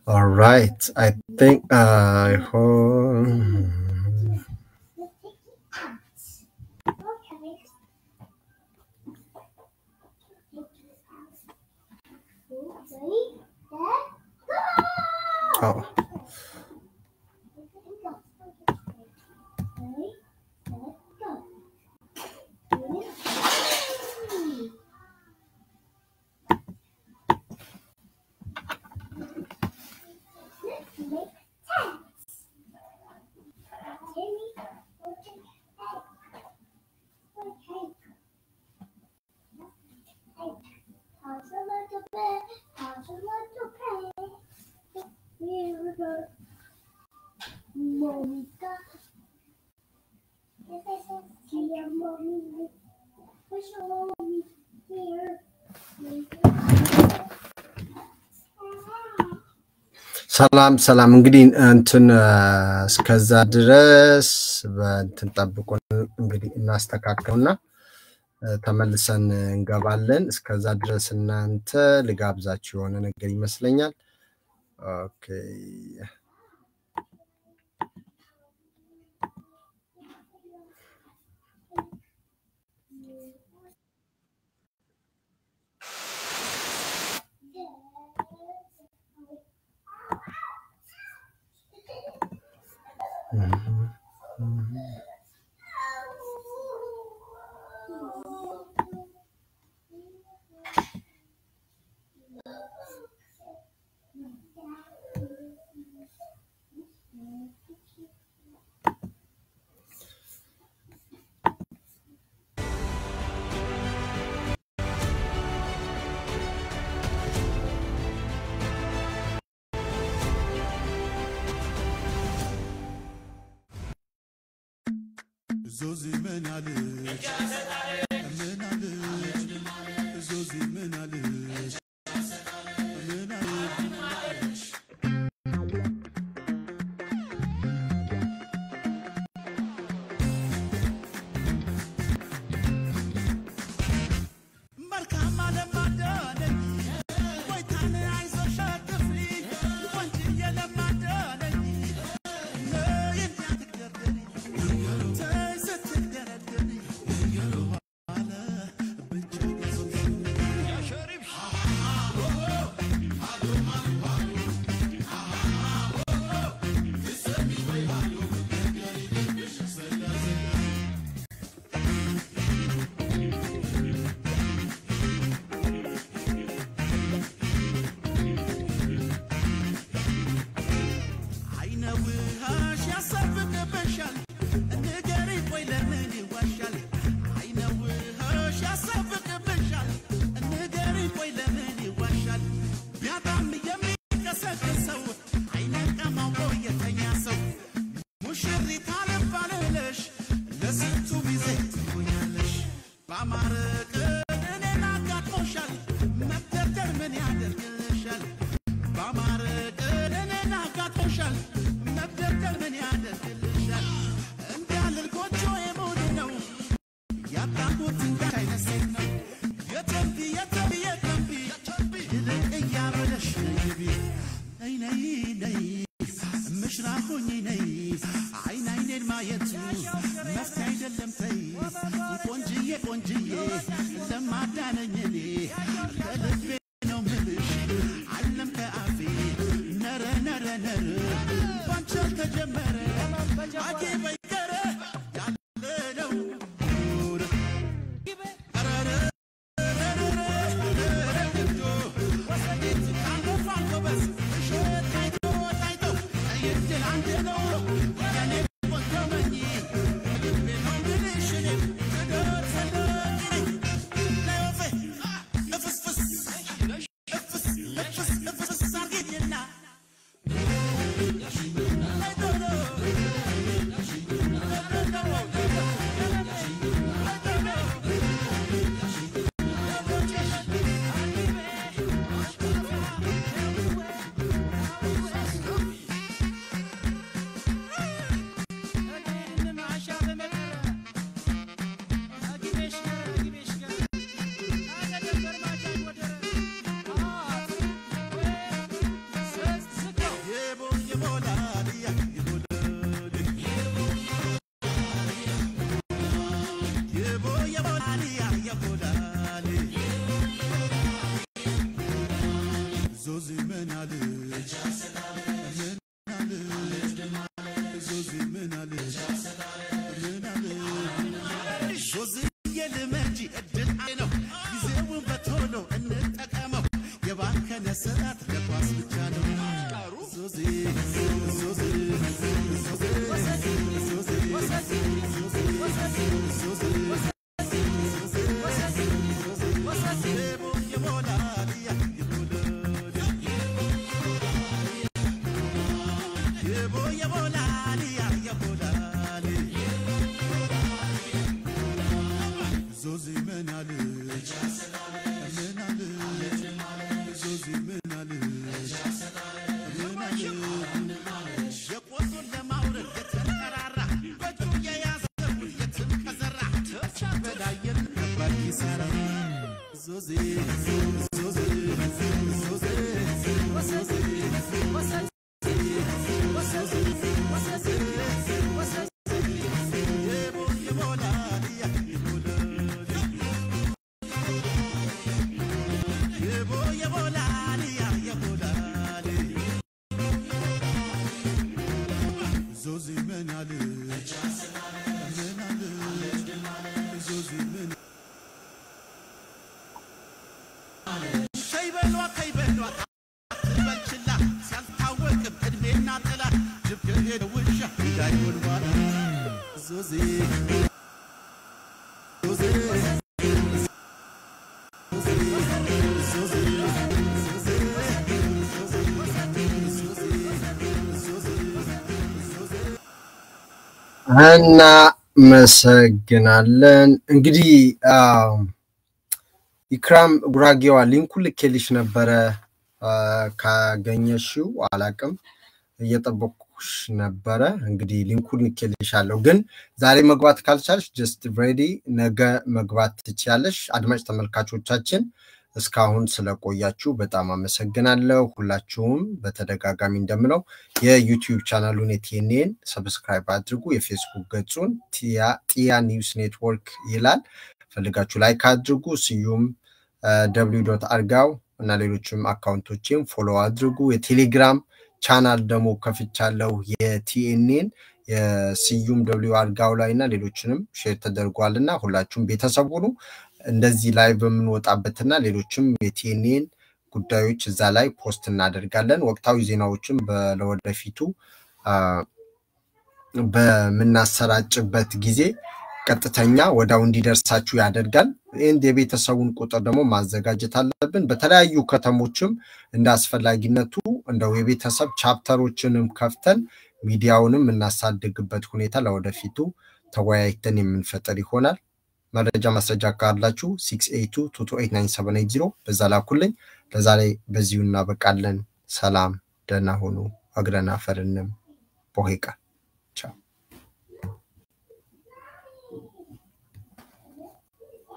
All right, I think oh. ሰላም እንግዲህ እንትን እስከዛ ድረስ በእንትን ጠብቁን እንግዲህ እናስተካክለውና ተመልሰን እንገባለን እስከዛ ድረስ እናንተ ልጋብዛችሁ የሆነ ነገር ይመስለኛል ኦኬ Zozi menale, menale, Zozi menale, እና መሰግናለን እንግዲህ ኢክራም ጉራጌዋ ሊንኩ ልኬልሽ ነበረ ካገኘሽው አላቅም እየጠበቅኩሽ ነበረ እንግዲህ ሊንኩን ልኬልሻለሁ ግን ዛሬ መግባት ካልቻልሽ just ready ነገ መግባት ትችያለሽ አድማጭ ተመልካቾቻችን እስካሁን ስለቆያችሁ በጣም አመሰግናለሁ ሁላችሁም በተደጋጋሚ እንደምነው የዩቲዩብ ቻናሉን የቲኤንኤን ሰብስክራይብ አድርጉ የፌስቡክ ገጹን ቲያ ኒውስ ኔትወርክ ይላል ፈልጋችሁ ላይክ አድርጉ ስዩም w.argaw እና ሌሎችም አካውንቶችን ፎሎ አድርጉ የቴሌግራም ቻናል ደግሞ ከፍቻለሁ የቲኤንኤን የስዩም w.argaw ላይና ሌሎችንም ሼር ተደርጓልና ሁላችሁም ቤተሰብ ሁኑ እንደዚህ ላይቭ በመንወጣበትና ሌሎችም የቲኤንኤን ጉዳዮች እዛ ላይ ፖስት እናደርጋለን ወቅታዊ ዜናዎችን ለወደፊቱ በመናሰራጭበት ጊዜ ቀጥተኛ ወዳው እንዲደርሳችሁ ያደርጋል እንደ ቤተሰቡን ቁጥር ደግሞ ማዘጋጀት አለብን በተለያዩ ከተሞችም እንዳስፈላጊነቱ እንደው የቤተሰብ ቻፕተሮችንም ከፍተን ሚዲያውንም እናሳድግበት ሁኔታ ለወደፊቱ ተወያይተን የምንፈጠር ይሆናል መረጃ ማስረጃ ካላችሁ 682289780 በዛ ላኩልኝ ለዛሬ በዚሁና በቃለን ሰላም ደህና ሆኑ አግረና ፈርንም ቦሄቃ